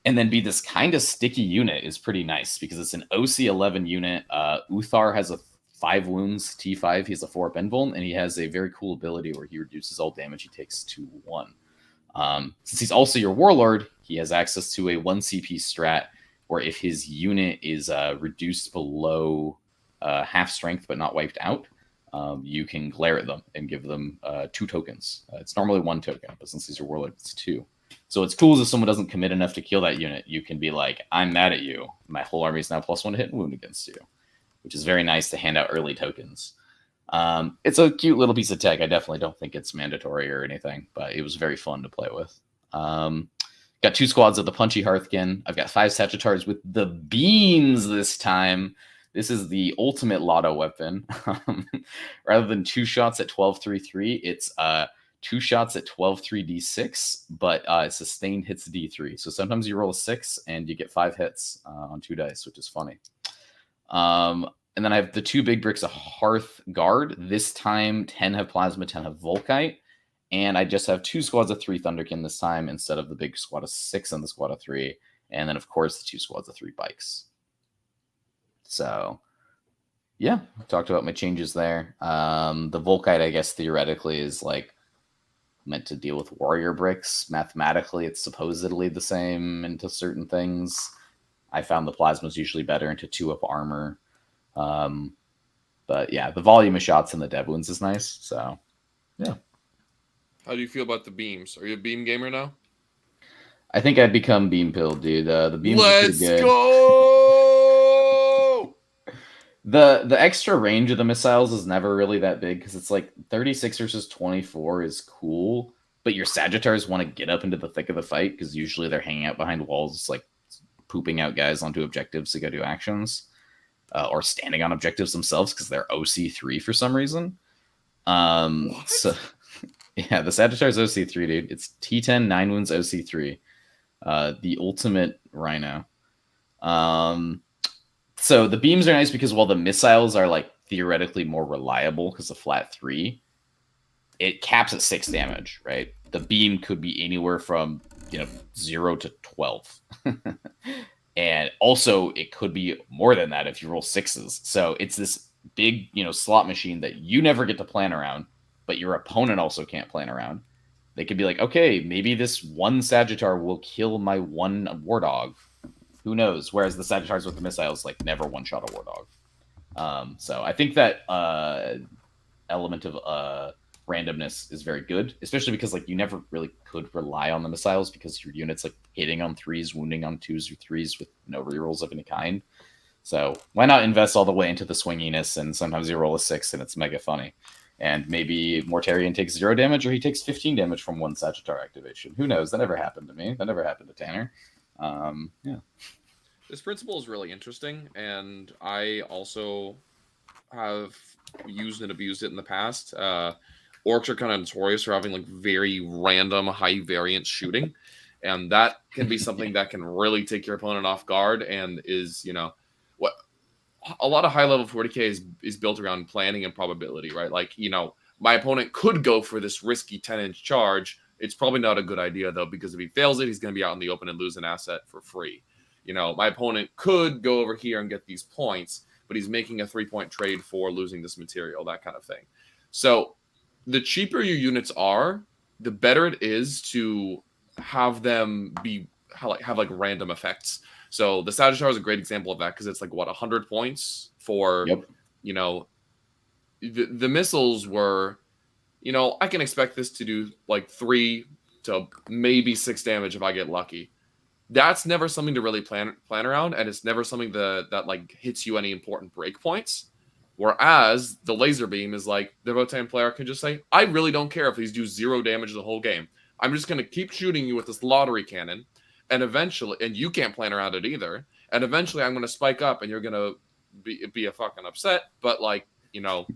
S2: and then be this kind of sticky unit is pretty nice because it's an OC11 unit. Uthar has a 5 wounds, T5. He has a 4-up invuln, and he has a very cool ability where he reduces all damage he takes to 1. Since he's also your warlord, he has access to a 1 CP strat where if his unit is reduced below half strength but not wiped out, you can glare at them and give them 2 tokens. It's normally 1 token, but since he's your warlord, it's 2. So what's cool is if someone doesn't commit enough to kill that unit, you can be like, I'm mad at you. My whole army is now +1 to hit and wound against you, which is very nice to hand out early tokens. It's a cute little piece of tech. I definitely don't think it's mandatory or anything, but it was very fun to play with. Got 2 squads of the Punchy Hearthkin. I've got 5 Sagittars with the beams this time. This is the ultimate lotto weapon. Rather than 2 shots at 12/3/3, it's 2 shots at 12/3d6, but sustained hits d3. So sometimes you roll a 6 and you get 5 hits on 2 dice, which is funny. And then I have the 2 big bricks of Hearth Guard. This time, 10 have Plasma, 10 have Volkite. And I just have 2 squads of 3 Thunderkin this time instead of the big squad of 6 and the squad of 3. And then, of course, the 2 squads of 3 bikes. So, yeah, talked about my changes there. The Volkite, I guess, theoretically is like meant to deal with warrior bricks. Mathematically, it's supposedly the same into certain things. I found the plasma's usually better into 2-up armor. But yeah, the volume of shots in the dev wounds is nice. So yeah.
S3: How do you feel about the beams? Are you a beam gamer now?
S2: I think I'd become beam pilled, dude. The beams are pretty
S3: Let's
S2: good.
S3: go!
S2: The extra range of the missiles is never really that big because it's like 36 versus 24 is cool, but your Sagittars want to get up into the thick of the fight because usually they're hanging out behind walls, like pooping out guys onto objectives to go do actions, or standing on objectives themselves because they're OC3 for some reason.
S3: What?
S2: So yeah, the Sagittars OC3, dude. It's T10 9 wounds OC3, the ultimate Rhino. So the beams are nice because while the missiles are like theoretically more reliable because of flat 3, it caps at 6 damage, right? The beam could be anywhere from 0 to 12. And also it could be more than that if you roll 6s. So it's this big, slot machine that you never get to plan around, but your opponent also can't plan around. They could be like, okay, maybe this one Sagittar will kill my one War Dog. Who knows? Whereas the Sagittars with the missiles like never one-shot a War Dog. So I think that element of randomness is very good, especially because like you never really could rely on the missiles because your unit's like hitting on 3s, wounding on 2s or 3s with no rerolls of any kind. So why not invest all the way into the swinginess, and sometimes you roll a 6 and it's mega funny. And maybe Mortarion takes 0 damage or he takes 15 damage from one Sagittar activation. Who knows? That never happened to me. That never happened to Tanner. Yeah.
S3: This principle is really interesting, and I also have used and abused it in the past. Orcs are kind of notorious for having like very random high variance shooting, and that can be something that can really take your opponent off guard and is, what a lot of high level 40k is built around planning and probability, right? Like, my opponent could go for this risky 10-inch charge. It's probably not a good idea though, because if he fails it, he's going to be out in the open and lose an asset for free. My opponent could go over here and get these points, but he's making a 3-point trade for losing this material, that kind of thing. So the cheaper your units are, the better it is to have them have like random effects. So the Sagittar is a great example of that because it's like 100 points for,
S2: Yep.
S3: The missiles were, I can expect this to do like 3 to maybe 6 damage if I get lucky. That's never something to really plan around, and it's never something that like hits you any important breakpoints. Whereas the laser beam is like the Votann player can just say, I really don't care if these do 0 damage the whole game. I'm just going to keep shooting you with this lottery cannon, and eventually, and you can't plan around it either. And eventually, I'm going to spike up, and you're going to be a fucking upset. But like,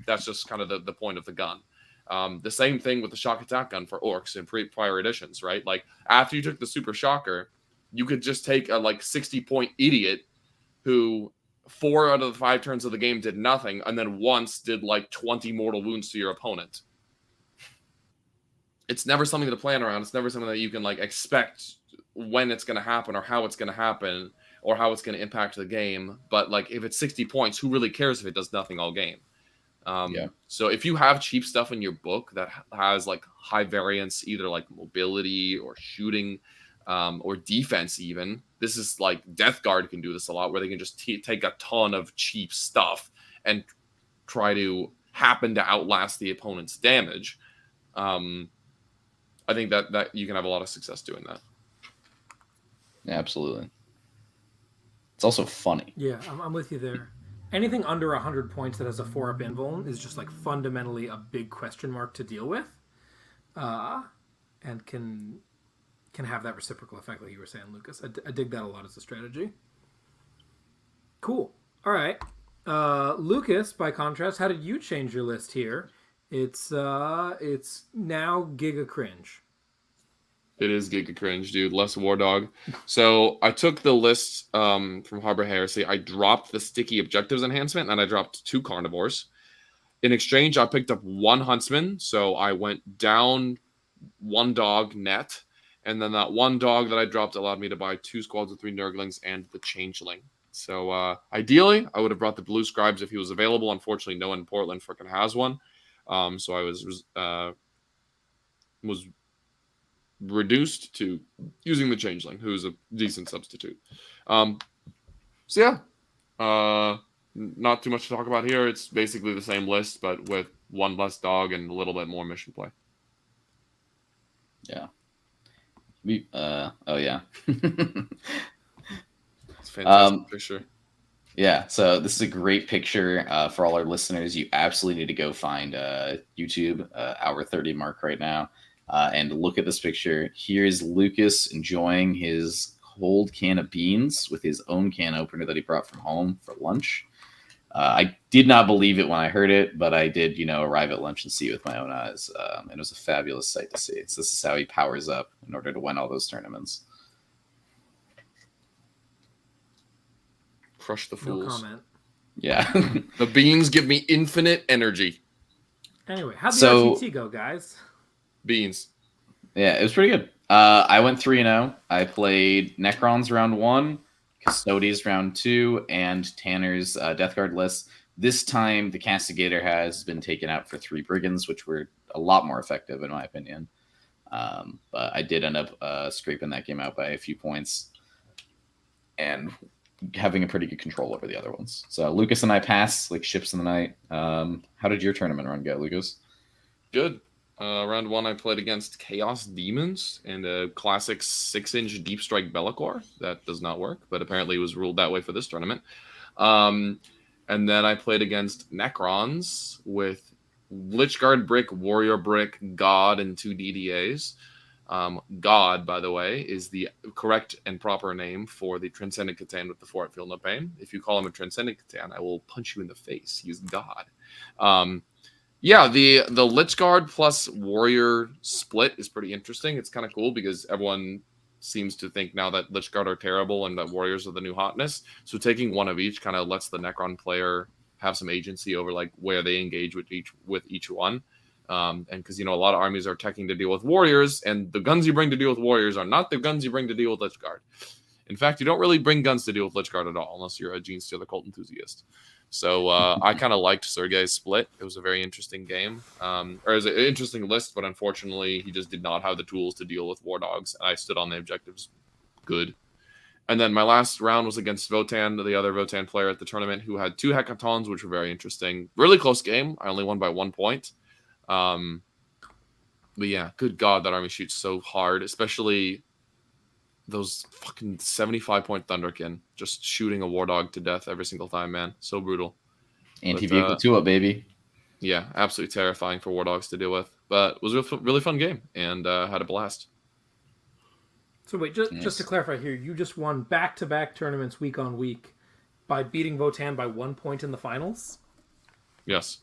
S3: that's just kind of the point of the gun. The same thing with the shock attack gun for orcs in prior editions, right? Like after you took the super shocker, you could just take a like 60-point idiot who 4 out of the 5 turns of the game did nothing, and then once did like 20 mortal wounds to your opponent. It's never something to plan around. It's never something that you can like expect when it's going to happen or how it's going to happen or how it's going to impact the game. But like if it's 60 points, who really cares if it does nothing all game? So if you have cheap stuff in your book that has like high variance, either like mobility or shooting, or defense even. This is like Death Guard can do this a lot, where they can just take a ton of cheap stuff and try to happen to outlast the opponent's damage. I think that you can have a lot of success doing that.
S2: Yeah, absolutely. It's also funny.
S1: Yeah, I'm with you there. Anything under 100 points that has a 4-up invuln is just like fundamentally a big question mark to deal with, and can have that reciprocal effect, like you were saying, Lucas. I dig that a lot as a strategy. Cool. All right. Lucas, by contrast, how did you change your list here? It's now Giga Cringe.
S3: It is Giga Cringe, dude. Less War Dog. So I took the list from Harbor Heresy. I dropped the Sticky Objectives enhancement, and I dropped 2 Carnivores. In exchange, I picked up 1 Huntsman, so I went down 1 dog net. And then that 1 dog that I dropped allowed me to buy 2 squads of 3 Nurglings and the Changeling. So ideally, I would have brought the Blue Scribes if he was available. Unfortunately, no one in Portland freaking has one. So I was was reduced to using the Changeling, who's a decent substitute. So yeah, not too much to talk about here. It's basically the same list, but with one less dog and a little bit more mission play.
S2: Yeah. Oh yeah.
S3: It's a fantastic picture.
S2: Yeah, so this is a great picture for all our listeners. You absolutely need to go find YouTube, hour 30 mark right now, and look at this picture. Here's Lucas enjoying his cold can of beans with his own can opener that he brought from home for lunch. I did not believe it when I heard it, but I did, arrive at lunch and see it with my own eyes. And it was a fabulous sight to see. So this is how he powers up in order to win all those tournaments.
S3: Crush the fools.
S1: No comment.
S2: Yeah.
S3: The beans give me infinite energy.
S1: Anyway, how'd the RTT go, guys?
S3: Beans.
S2: Yeah, it was pretty good. I went 3-0. I played Necrons round 1, Custodes round 2, and Tanner's Death Guard list. This time, the Castigator has been taken out for 3 Brigands, which were a lot more effective, in my opinion. But I did end up scraping that game out by a few points and having a pretty good control over the other ones. So Lucas and I passed like ships in the night. How did your tournament run go, Lucas?
S3: Good. Round 1, I played against Chaos Demons and a classic 6-inch Deep Strike Bellicor. That does not work, but apparently it was ruled that way for this tournament. And then I played against Necrons with Lichguard Brick, Warrior Brick, God, and 2 DDAs. God, by the way, is the correct and proper name for the Transcendent Catan with the 4 Feel No Pain. If you call him a Transcendent Catan, I will punch you in the face. He's God. Yeah, the Lichguard plus Warrior split is pretty interesting. It's kind of cool because everyone seems to think now that Lichguard are terrible and that Warriors are the new hotness. So taking one of each kind of lets the Necron player have some agency over like where they engage with each one. And because, a lot of armies are teching to deal with Warriors, and the guns you bring to deal with Warriors are not the guns you bring to deal with Lichguard. In fact, you don't really bring guns to deal with Lichguard at all, unless you're a Genestealer Cult enthusiast. So I kind of liked Sergei's split. It was a very interesting game. Or it was an interesting list, but unfortunately, he just did not have the tools to deal with War Dogs. I stood on the objectives good. And then my last round was against Votann, the other Votann player at the tournament, who had 2 Hecatons, which were very interesting. Really close game. I only won by 1 point. But yeah, good God, that army shoots so hard, especially those fucking 75-point Thunderkin, just shooting a War Dog to death every single time, man. So brutal.
S2: Anti-vehicle 2-up, baby.
S3: Yeah, absolutely terrifying for War Dogs to deal with. But it was a really fun game, and had a blast.
S1: So wait, just to clarify here, you just won back-to-back tournaments week on week by beating Votann by 1 point in the finals?
S3: Yes.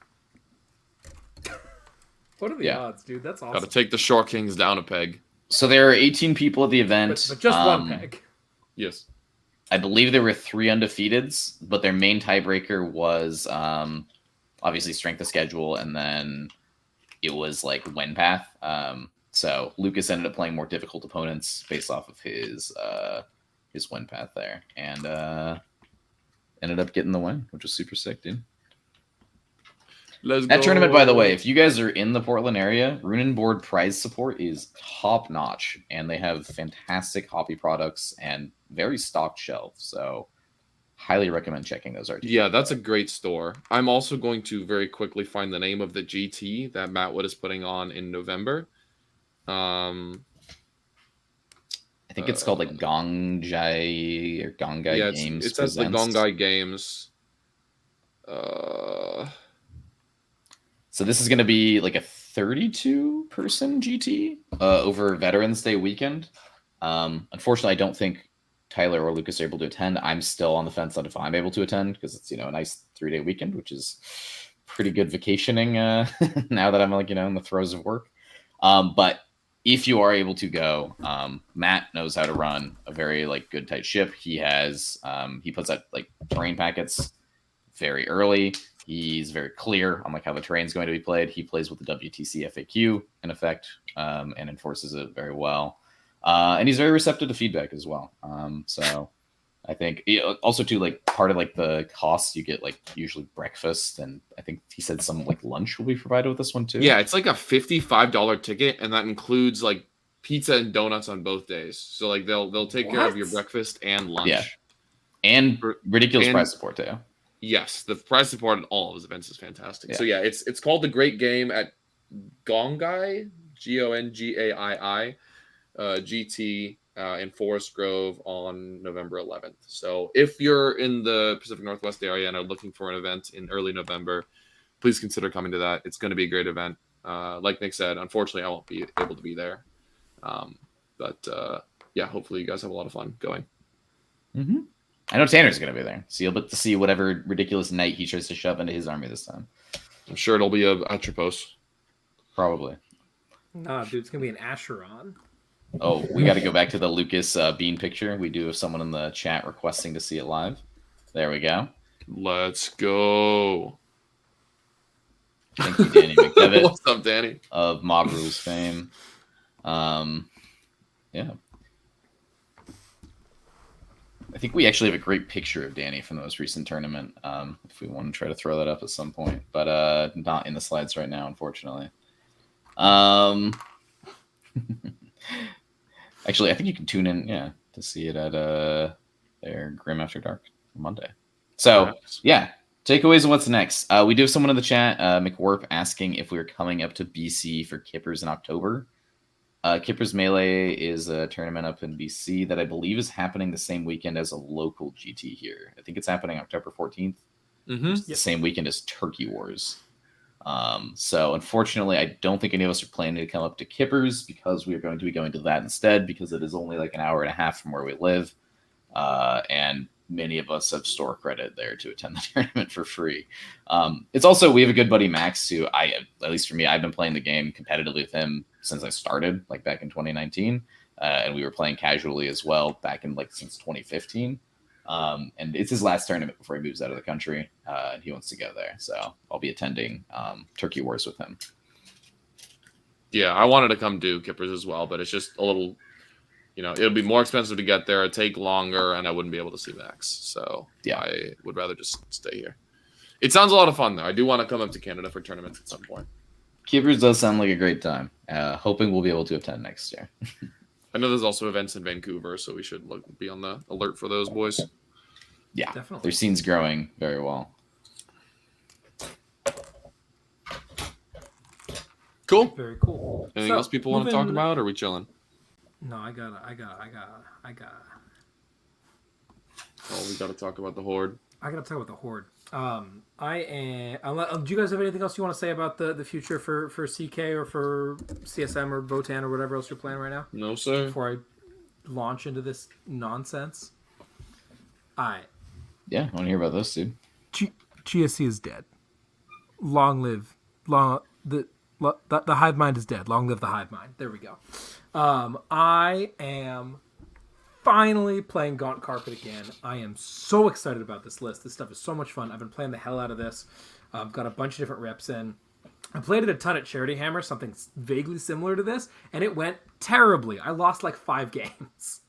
S1: What are the odds, dude? That's awesome.
S3: Got to take the Shore Kings down a peg.
S2: So there are 18 people at the event.
S1: But just 1 peg.
S3: Yes.
S2: I believe there were 3 undefeateds, but their main tiebreaker was obviously strength of schedule, and then it was like win path. So Lucas ended up playing more difficult opponents based off of his win path there, and ended up getting the win, which was super sick, dude.
S3: Let's
S2: that
S3: go.
S2: Tournament, by the way, if you guys are in the Portland area, Rune and Board prize support is top notch, and they have fantastic hobby products and very stocked shelves. So, highly recommend checking those out.
S3: Yeah, that's a great store. I'm also going to very quickly find the name of the GT that Matt Wood is putting on in November.
S2: I think it's called like Gongjai or Gongai Games.
S3: It says the Gongai Games.
S2: So this is going to be like a 32-person GT over Veterans Day weekend. Unfortunately, I don't think Tyler or Lucas are able to attend. I'm still on the fence on if I'm able to attend because it's a nice 3-day weekend, which is pretty good vacationing now that I'm in the throes of work. But if you are able to go, Matt knows how to run a very good tight ship. He has he puts out terrain packets very early. He's very clear on how the terrain's going to be played. He plays with the WTC FAQ in effect and enforces it very well. And he's very receptive to feedback as well. So I think also too, like part of like the costs, you get like usually breakfast, and I think he said some like lunch will be provided with this one too.
S3: Yeah, it's like a $55 ticket, and that includes like pizza and donuts on both days. So like they'll take care of your
S1: What?
S3: breakfast and lunch.
S2: Yeah. And ridiculous
S3: And
S2: prize support too.
S3: yes, the prize support at all of his events is fantastic.
S2: Yeah.
S3: So yeah, it's called the Great Game at Gongai, Gongai, GT in Forest Grove on November 11th. So if you're in the Pacific Northwest area and are looking for an event in early November, please consider coming to that. It's going to be a great event. Like Nick said, unfortunately, I won't be able to be there. But yeah, hopefully you guys have a lot of fun going.
S2: Mm-hmm. I know Tanner's going to be there, so you'll get to see whatever ridiculous knight he tries to shove into his army this time.
S3: I'm sure it'll be a Atropos.
S2: Probably.
S1: Nah, dude, it's going to be an Acheron.
S2: Oh, we got to go back to the Lucas Bean picture. We do have someone in the chat requesting to see it live. There we go.
S3: Let's go.
S2: Thank you, Danny McDevitt.
S3: What's up, Danny?
S2: Of Mob Rules fame. Yeah. I think we actually have a great picture of Danny from the most recent tournament. If we want to try to throw that up at some point, but not in the slides right now, unfortunately. Actually, I think you can tune in, to see it at their Grim After Dark Monday. So, yeah, takeaways and what's next. We do have someone in the chat, McWarp, asking if we are coming up to BC for Kippers in October. Kippers Melee is a tournament up in BC that I believe is happening the same weekend as a local GT here. I think it's happening October 14th.
S3: Mm-hmm.
S2: The same weekend as Turkey Wars. So unfortunately, I don't think any of us are planning to come up to Kippers because we are going to be going to that instead, because it is only like an hour and a half from where we live. And many of us have store credit there to attend the tournament for free. It's also, we have a good buddy, Max, who at least for me, I've been playing the game competitively with him since I started, like back in 2019. And we were playing casually as well back in since 2015. And it's his last tournament before he moves out of the country. And he wants to go there. So I'll be attending Turkey Wars with him.
S3: Yeah, I wanted to come do Kippers as well, but it's just a little, it'll be more expensive to get there, it'd take longer, and I wouldn't be able to see Max. So yeah, I would rather just stay here. It sounds a lot of fun, though. I do want to come up to Canada for tournaments at some point.
S2: Kippers does sound like a great time. Hoping we'll be able to attend next year.
S3: I know there's also events in Vancouver, so we should be on the alert for those boys.
S2: Yeah,
S1: definitely.
S2: Their scene's growing very well.
S3: Cool.
S1: Very cool.
S3: Anything else people want to talk about, or are we chilling?
S1: No, I got.
S3: Oh, we got to talk about the Horde.
S1: I got to talk about the Horde. Do you guys have anything else you want to say about the future for CK or for CSM or Votann or whatever else you're playing right now?
S3: No, sir.
S1: Before I launch into this nonsense.
S2: Yeah, I want to hear about this, dude.
S1: GSC is dead. Long live the hive mind is dead. Long live the hive mind. There we go. I am finally playing Gaunt Carpet again. I am so excited about this list. This stuff is so much fun. I've been playing the hell out of this. I've got a bunch of different reps in. I played it a ton at Charity Hammer, something vaguely similar to this, and it went terribly. I lost like 5 games.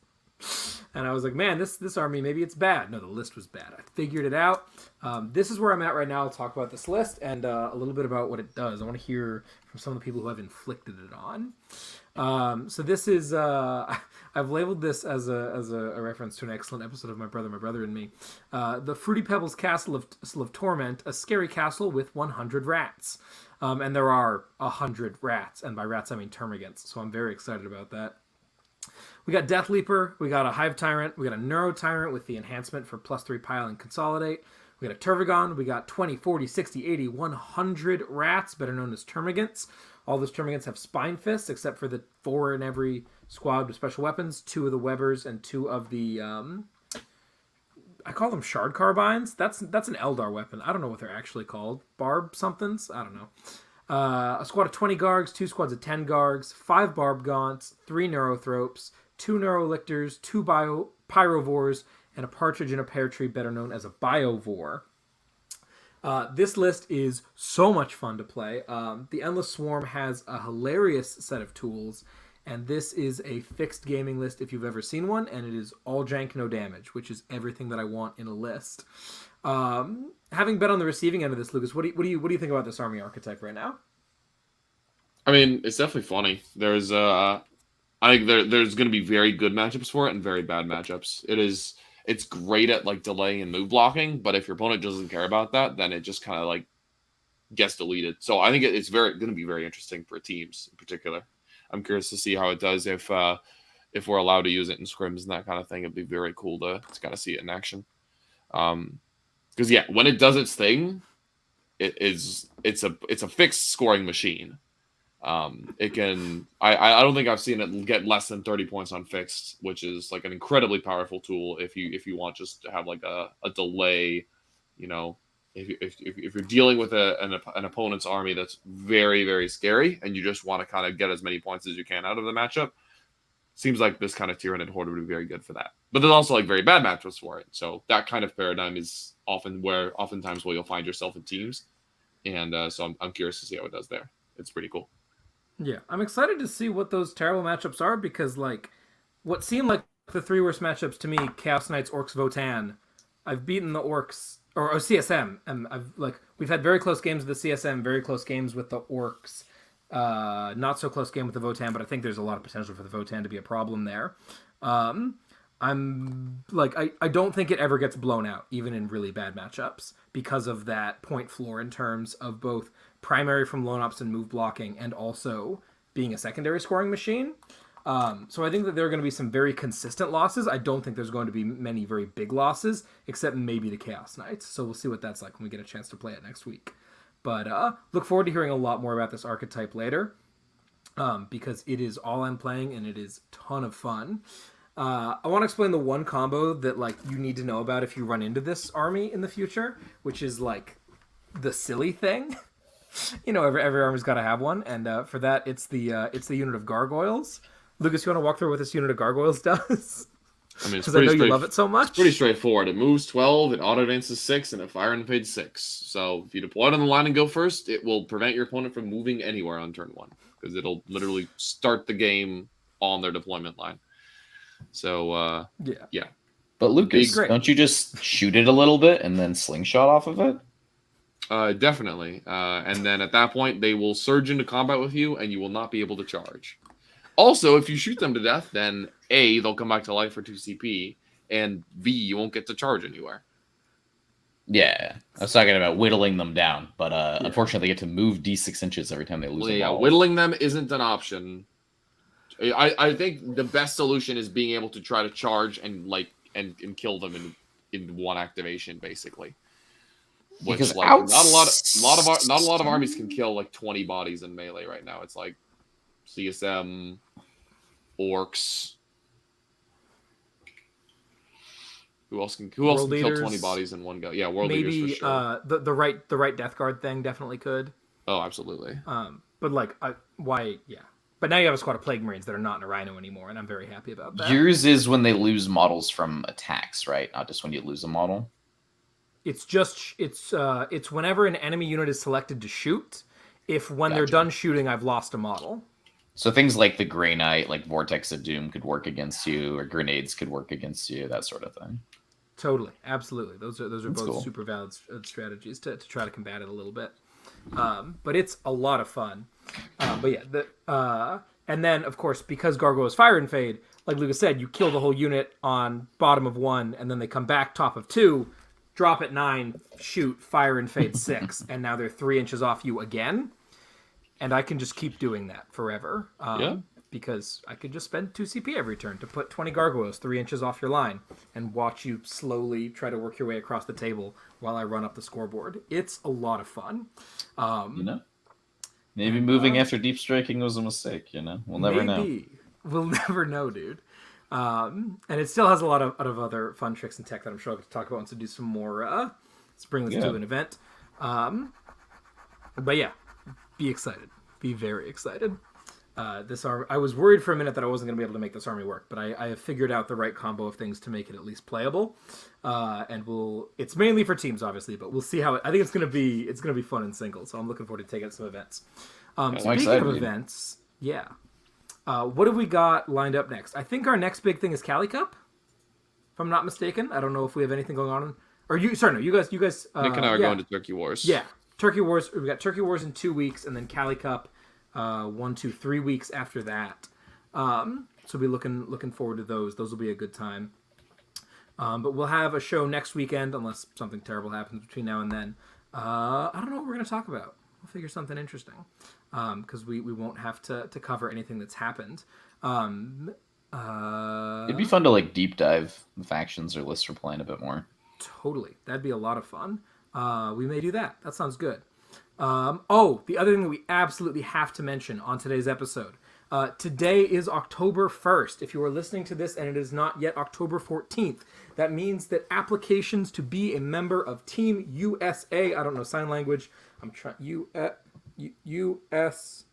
S1: And I was like, man, this army, maybe it's bad. No, the list was bad. I figured it out. This is where I'm at right now. I'll talk about this list and a little bit about what it does. I want to hear from some of the people who have inflicted it on. So this is, I've labeled this as a reference to an excellent episode of My Brother and Me. The Fruity Pebbles Castle of Torment, a scary castle with 100 rats. And there are 100 rats, and by rats I mean termagants. So I'm very excited about that. We got Death Leaper, we got a Hive Tyrant, we got a Neuro Tyrant with the enhancement for +3 pile and consolidate. We got a Turvagon, we got 20, 40, 60, 80, 100 rats, better known as termagants. All those termagants have spine fists, except for the 4 in every squad with special weapons, 2 of the Webbers and 2 of the, I call them Shard Carbines. That's an Eldar weapon. I don't know what they're actually called. Barb somethings? I don't know. A squad of 20 Gargs, 2 squads of 10 Gargs, 5 Barb Gaunts, 3 Neurothropes, 2 Neurolictors, 2 Pyrovores, and a Partridge in a Pear Tree, better known as a Biovore. This list is so much fun to play. The Endless Swarm has a hilarious set of tools, And this is a fixed gaming list if you've ever seen one, and it is all jank, no damage, which is everything that I want in a list. Having been on the receiving end of this, Lucas, what do you think about this army archetype right now?
S3: I mean, it's definitely funny. I think there's going to be very good matchups for it and very bad matchups. It's great at like delaying and move blocking, but if your opponent doesn't care about that, then it just kind of like gets deleted. So I think it's going to be very interesting for teams in particular. I'm curious to see how it does if we're allowed to use it in scrims and that kind of thing. It'd be very cool to kind of see it in action. Because yeah, when it does its thing, it's a fixed scoring machine. It can. I don't think I've seen it get less than 30 points on fixed, which is like an incredibly powerful tool if you want just to have like a delay. You know, if you're dealing with an opponent's army that's very, very scary and you just want to kind of get as many points as you can out of the matchup, seems like this kind of Tyranid Horde would be very good for that. But there's also like very bad matchups for it. So that kind of paradigm is oftentimes where you'll find yourself in teams. And so I'm curious to see how it does there. It's pretty cool.
S1: Yeah, I'm excited to see what those terrible matchups are because, like, what seemed like the three worst matchups to me, Chaos Knights, Orcs, Votann, I've beaten the Orcs, or CSM, and we've had very close games with the CSM, very close games with the Orcs, not so close game with the Votann, but I think there's a lot of potential for the Votann to be a problem there. I'm like, I don't think it ever gets blown out, even in really bad matchups, because of that point floor in terms of both primary from lone ops and move blocking, and also being a secondary scoring machine. So I think that there are going to be some very consistent losses. I don't think there's going to be many very big losses, except maybe the Chaos Knights. So we'll see what that's like when we get a chance to play it next week. But look forward to hearing a lot more about this archetype later, because it is all I'm playing, and it is a ton of fun. I want to explain the one combo that like you need to know about if you run into this army in the future, which is like the silly thing. You know, every army's got to have one, and for that, it's the unit of gargoyles. Lucas, you want to walk through what this unit of gargoyles does?
S3: I mean,
S1: because I know you love it so much.
S3: It's pretty straightforward. It moves 12, it auto advances 6, and it fire and invades 6. So if you deploy it on the line and go first, it will prevent your opponent from moving anywhere on turn 1, because it'll literally start the game on their deployment line. So yeah.
S2: But Lucas, don't you just shoot it a little bit and then slingshot off of it?
S3: Definitely. And then at that point, they will surge into combat with you, and you will not be able to charge. Also, if you shoot them to death, then A, they'll come back to life for 2 CP, and B, you won't get to charge anywhere.
S2: Yeah, I was talking about whittling them down, but unfortunately, they get to move D6 inches every time they lose a ball.
S3: Whittling them isn't an option. I think the best solution is being able to try to charge and kill them in one activation, basically. Which,
S2: because
S3: like, not a lot of armies can kill like 20 bodies in melee right now. It's like CSM, Orcs. Who else can kill 20 bodies in one go? Yeah, World Leaders for sure.
S1: The right Death Guard thing definitely could.
S3: Oh, absolutely.
S1: But like, why? Yeah. But now you have a squad of Plague Marines that are not in a Rhino anymore, and I'm very happy about that.
S2: Yours is when they lose models from attacks, right? Not just when you lose a model.
S1: It's whenever an enemy unit is selected to shoot. If when they're done shooting, I've lost a model.
S2: So things like the Grey Knight, like Vortex of Doom, could work against you, or grenades could work against you, that sort of thing.
S1: Totally, absolutely. Those are
S2: That's
S1: both
S2: cool.
S1: super valid strategies to try to combat it a little bit. But it's a lot of fun. But yeah, and then of course because Gargoyles fire and fade, like Lucas said, you kill the whole unit on bottom of 1, and then they come back top of 2, drop at 9, shoot, fire and fade 6, and now they're 3 inches off you again. And I can just keep doing that forever. Because I could just spend 2 CP every turn to put 20 gargoyles 3 inches off your line and watch you slowly try to work your way across the table while I run up the scoreboard. It's a lot of fun.
S2: Maybe moving after deep striking was a mistake, We'll never know.
S1: We'll never know, dude. And it still has a lot of other fun tricks and tech that I'm sure I'll get to talk about once I do some more. Let's bring this to an event. But yeah, be excited. Be very excited. This army, I was worried for a minute that I wasn't going to be able to make this army work, but I have figured out the right combo of things to make it at least playable. And it's mainly for teams, obviously, but we'll see how I think it's going to be fun in singles. So I'm looking forward to taking it to some events. Speaking of events, What have we got lined up next? I think our next big thing is Cali Cup, if I'm not mistaken. I don't know if we have anything going on. Or you guys.
S3: Nick and I are going to Turkey Wars.
S1: Yeah, Turkey Wars. We got Turkey Wars in 2 weeks, and then Cali Cup, 1, 2, 3 weeks after that. So we'll be looking forward to those. Those will be a good time. But we'll have a show next weekend, unless something terrible happens between now and then. I don't know what we're going to talk about. We'll figure something interesting, because we won't have to cover anything that's happened.
S2: It'd be fun to like deep dive the factions or lists we're playing a bit more.
S1: Totally, that'd be a lot of fun. We may do that. That sounds good. The other thing that we absolutely have to mention on today's episode. Today is October 1st. If you are listening to this and it is not yet October 14th, that means that applications to be a member of Team USA, I don't know sign language, I'm trying, US,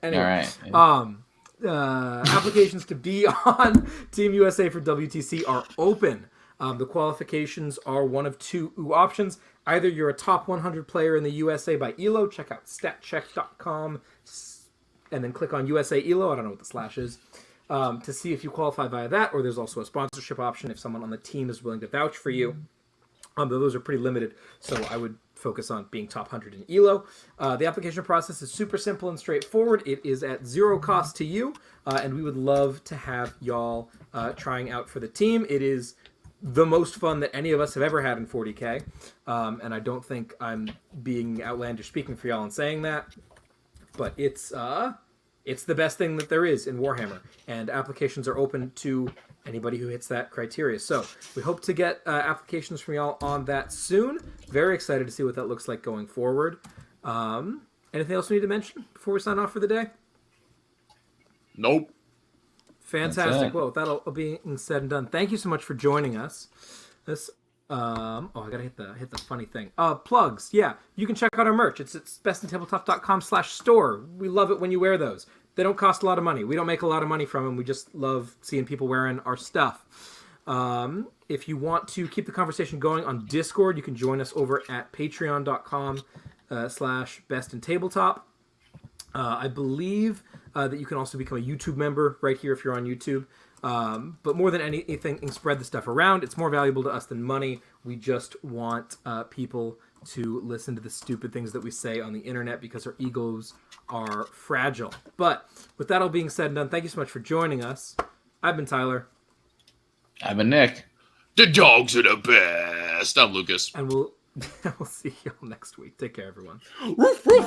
S1: anyway.
S2: All right.
S1: Applications to be on Team USA for WTC are open. The qualifications are one of two options. Either you're a top 100 player in the USA by ELO, check out statcheck.com, and then click on USA ELO, I don't know what the slash is, to see if you qualify via that, or there's also a sponsorship option if someone on the team is willing to vouch for you. But those are pretty limited, so I would focus on being top 100 in ELO. The application process is super simple and straightforward. It is at zero cost to you, and we would love to have y'all trying out for the team. It is the most fun that any of us have ever had in 40K, and I don't think I'm being outlandish speaking for y'all in saying that, but it's the best thing that there is in Warhammer, and applications are open to anybody who hits that criteria. So we hope to get applications from y'all on that soon. Very excited to see what that looks like going forward. Anything else we need to mention before we sign off for the day?
S3: Nope.
S1: Fantastic. Well, with that all being said and done, thank you so much for joining us. This I gotta hit the funny thing. Plugs. Yeah, you can check out our merch. It's at bestintabletop.com/store. We love it when you wear those. They don't cost a lot of money. We don't make a lot of money from them. We just love seeing people wearing our stuff. If you want to keep the conversation going on Discord, you can join us over at patreon.com/bestintabletop. I believe that you can also become a YouTube member right here if you're on YouTube. But more than anything, spread the stuff around. It's more valuable to us than money. We just want people to listen to the stupid things that we say on the internet because our egos are fragile. But with that all being said and done, thank you so much for joining us. I've been Tyler.
S2: I've been Nick.
S3: The dogs are the best. I'm Lucas.
S1: And we'll see you all next week. Take care, everyone.
S3: Roof, roof.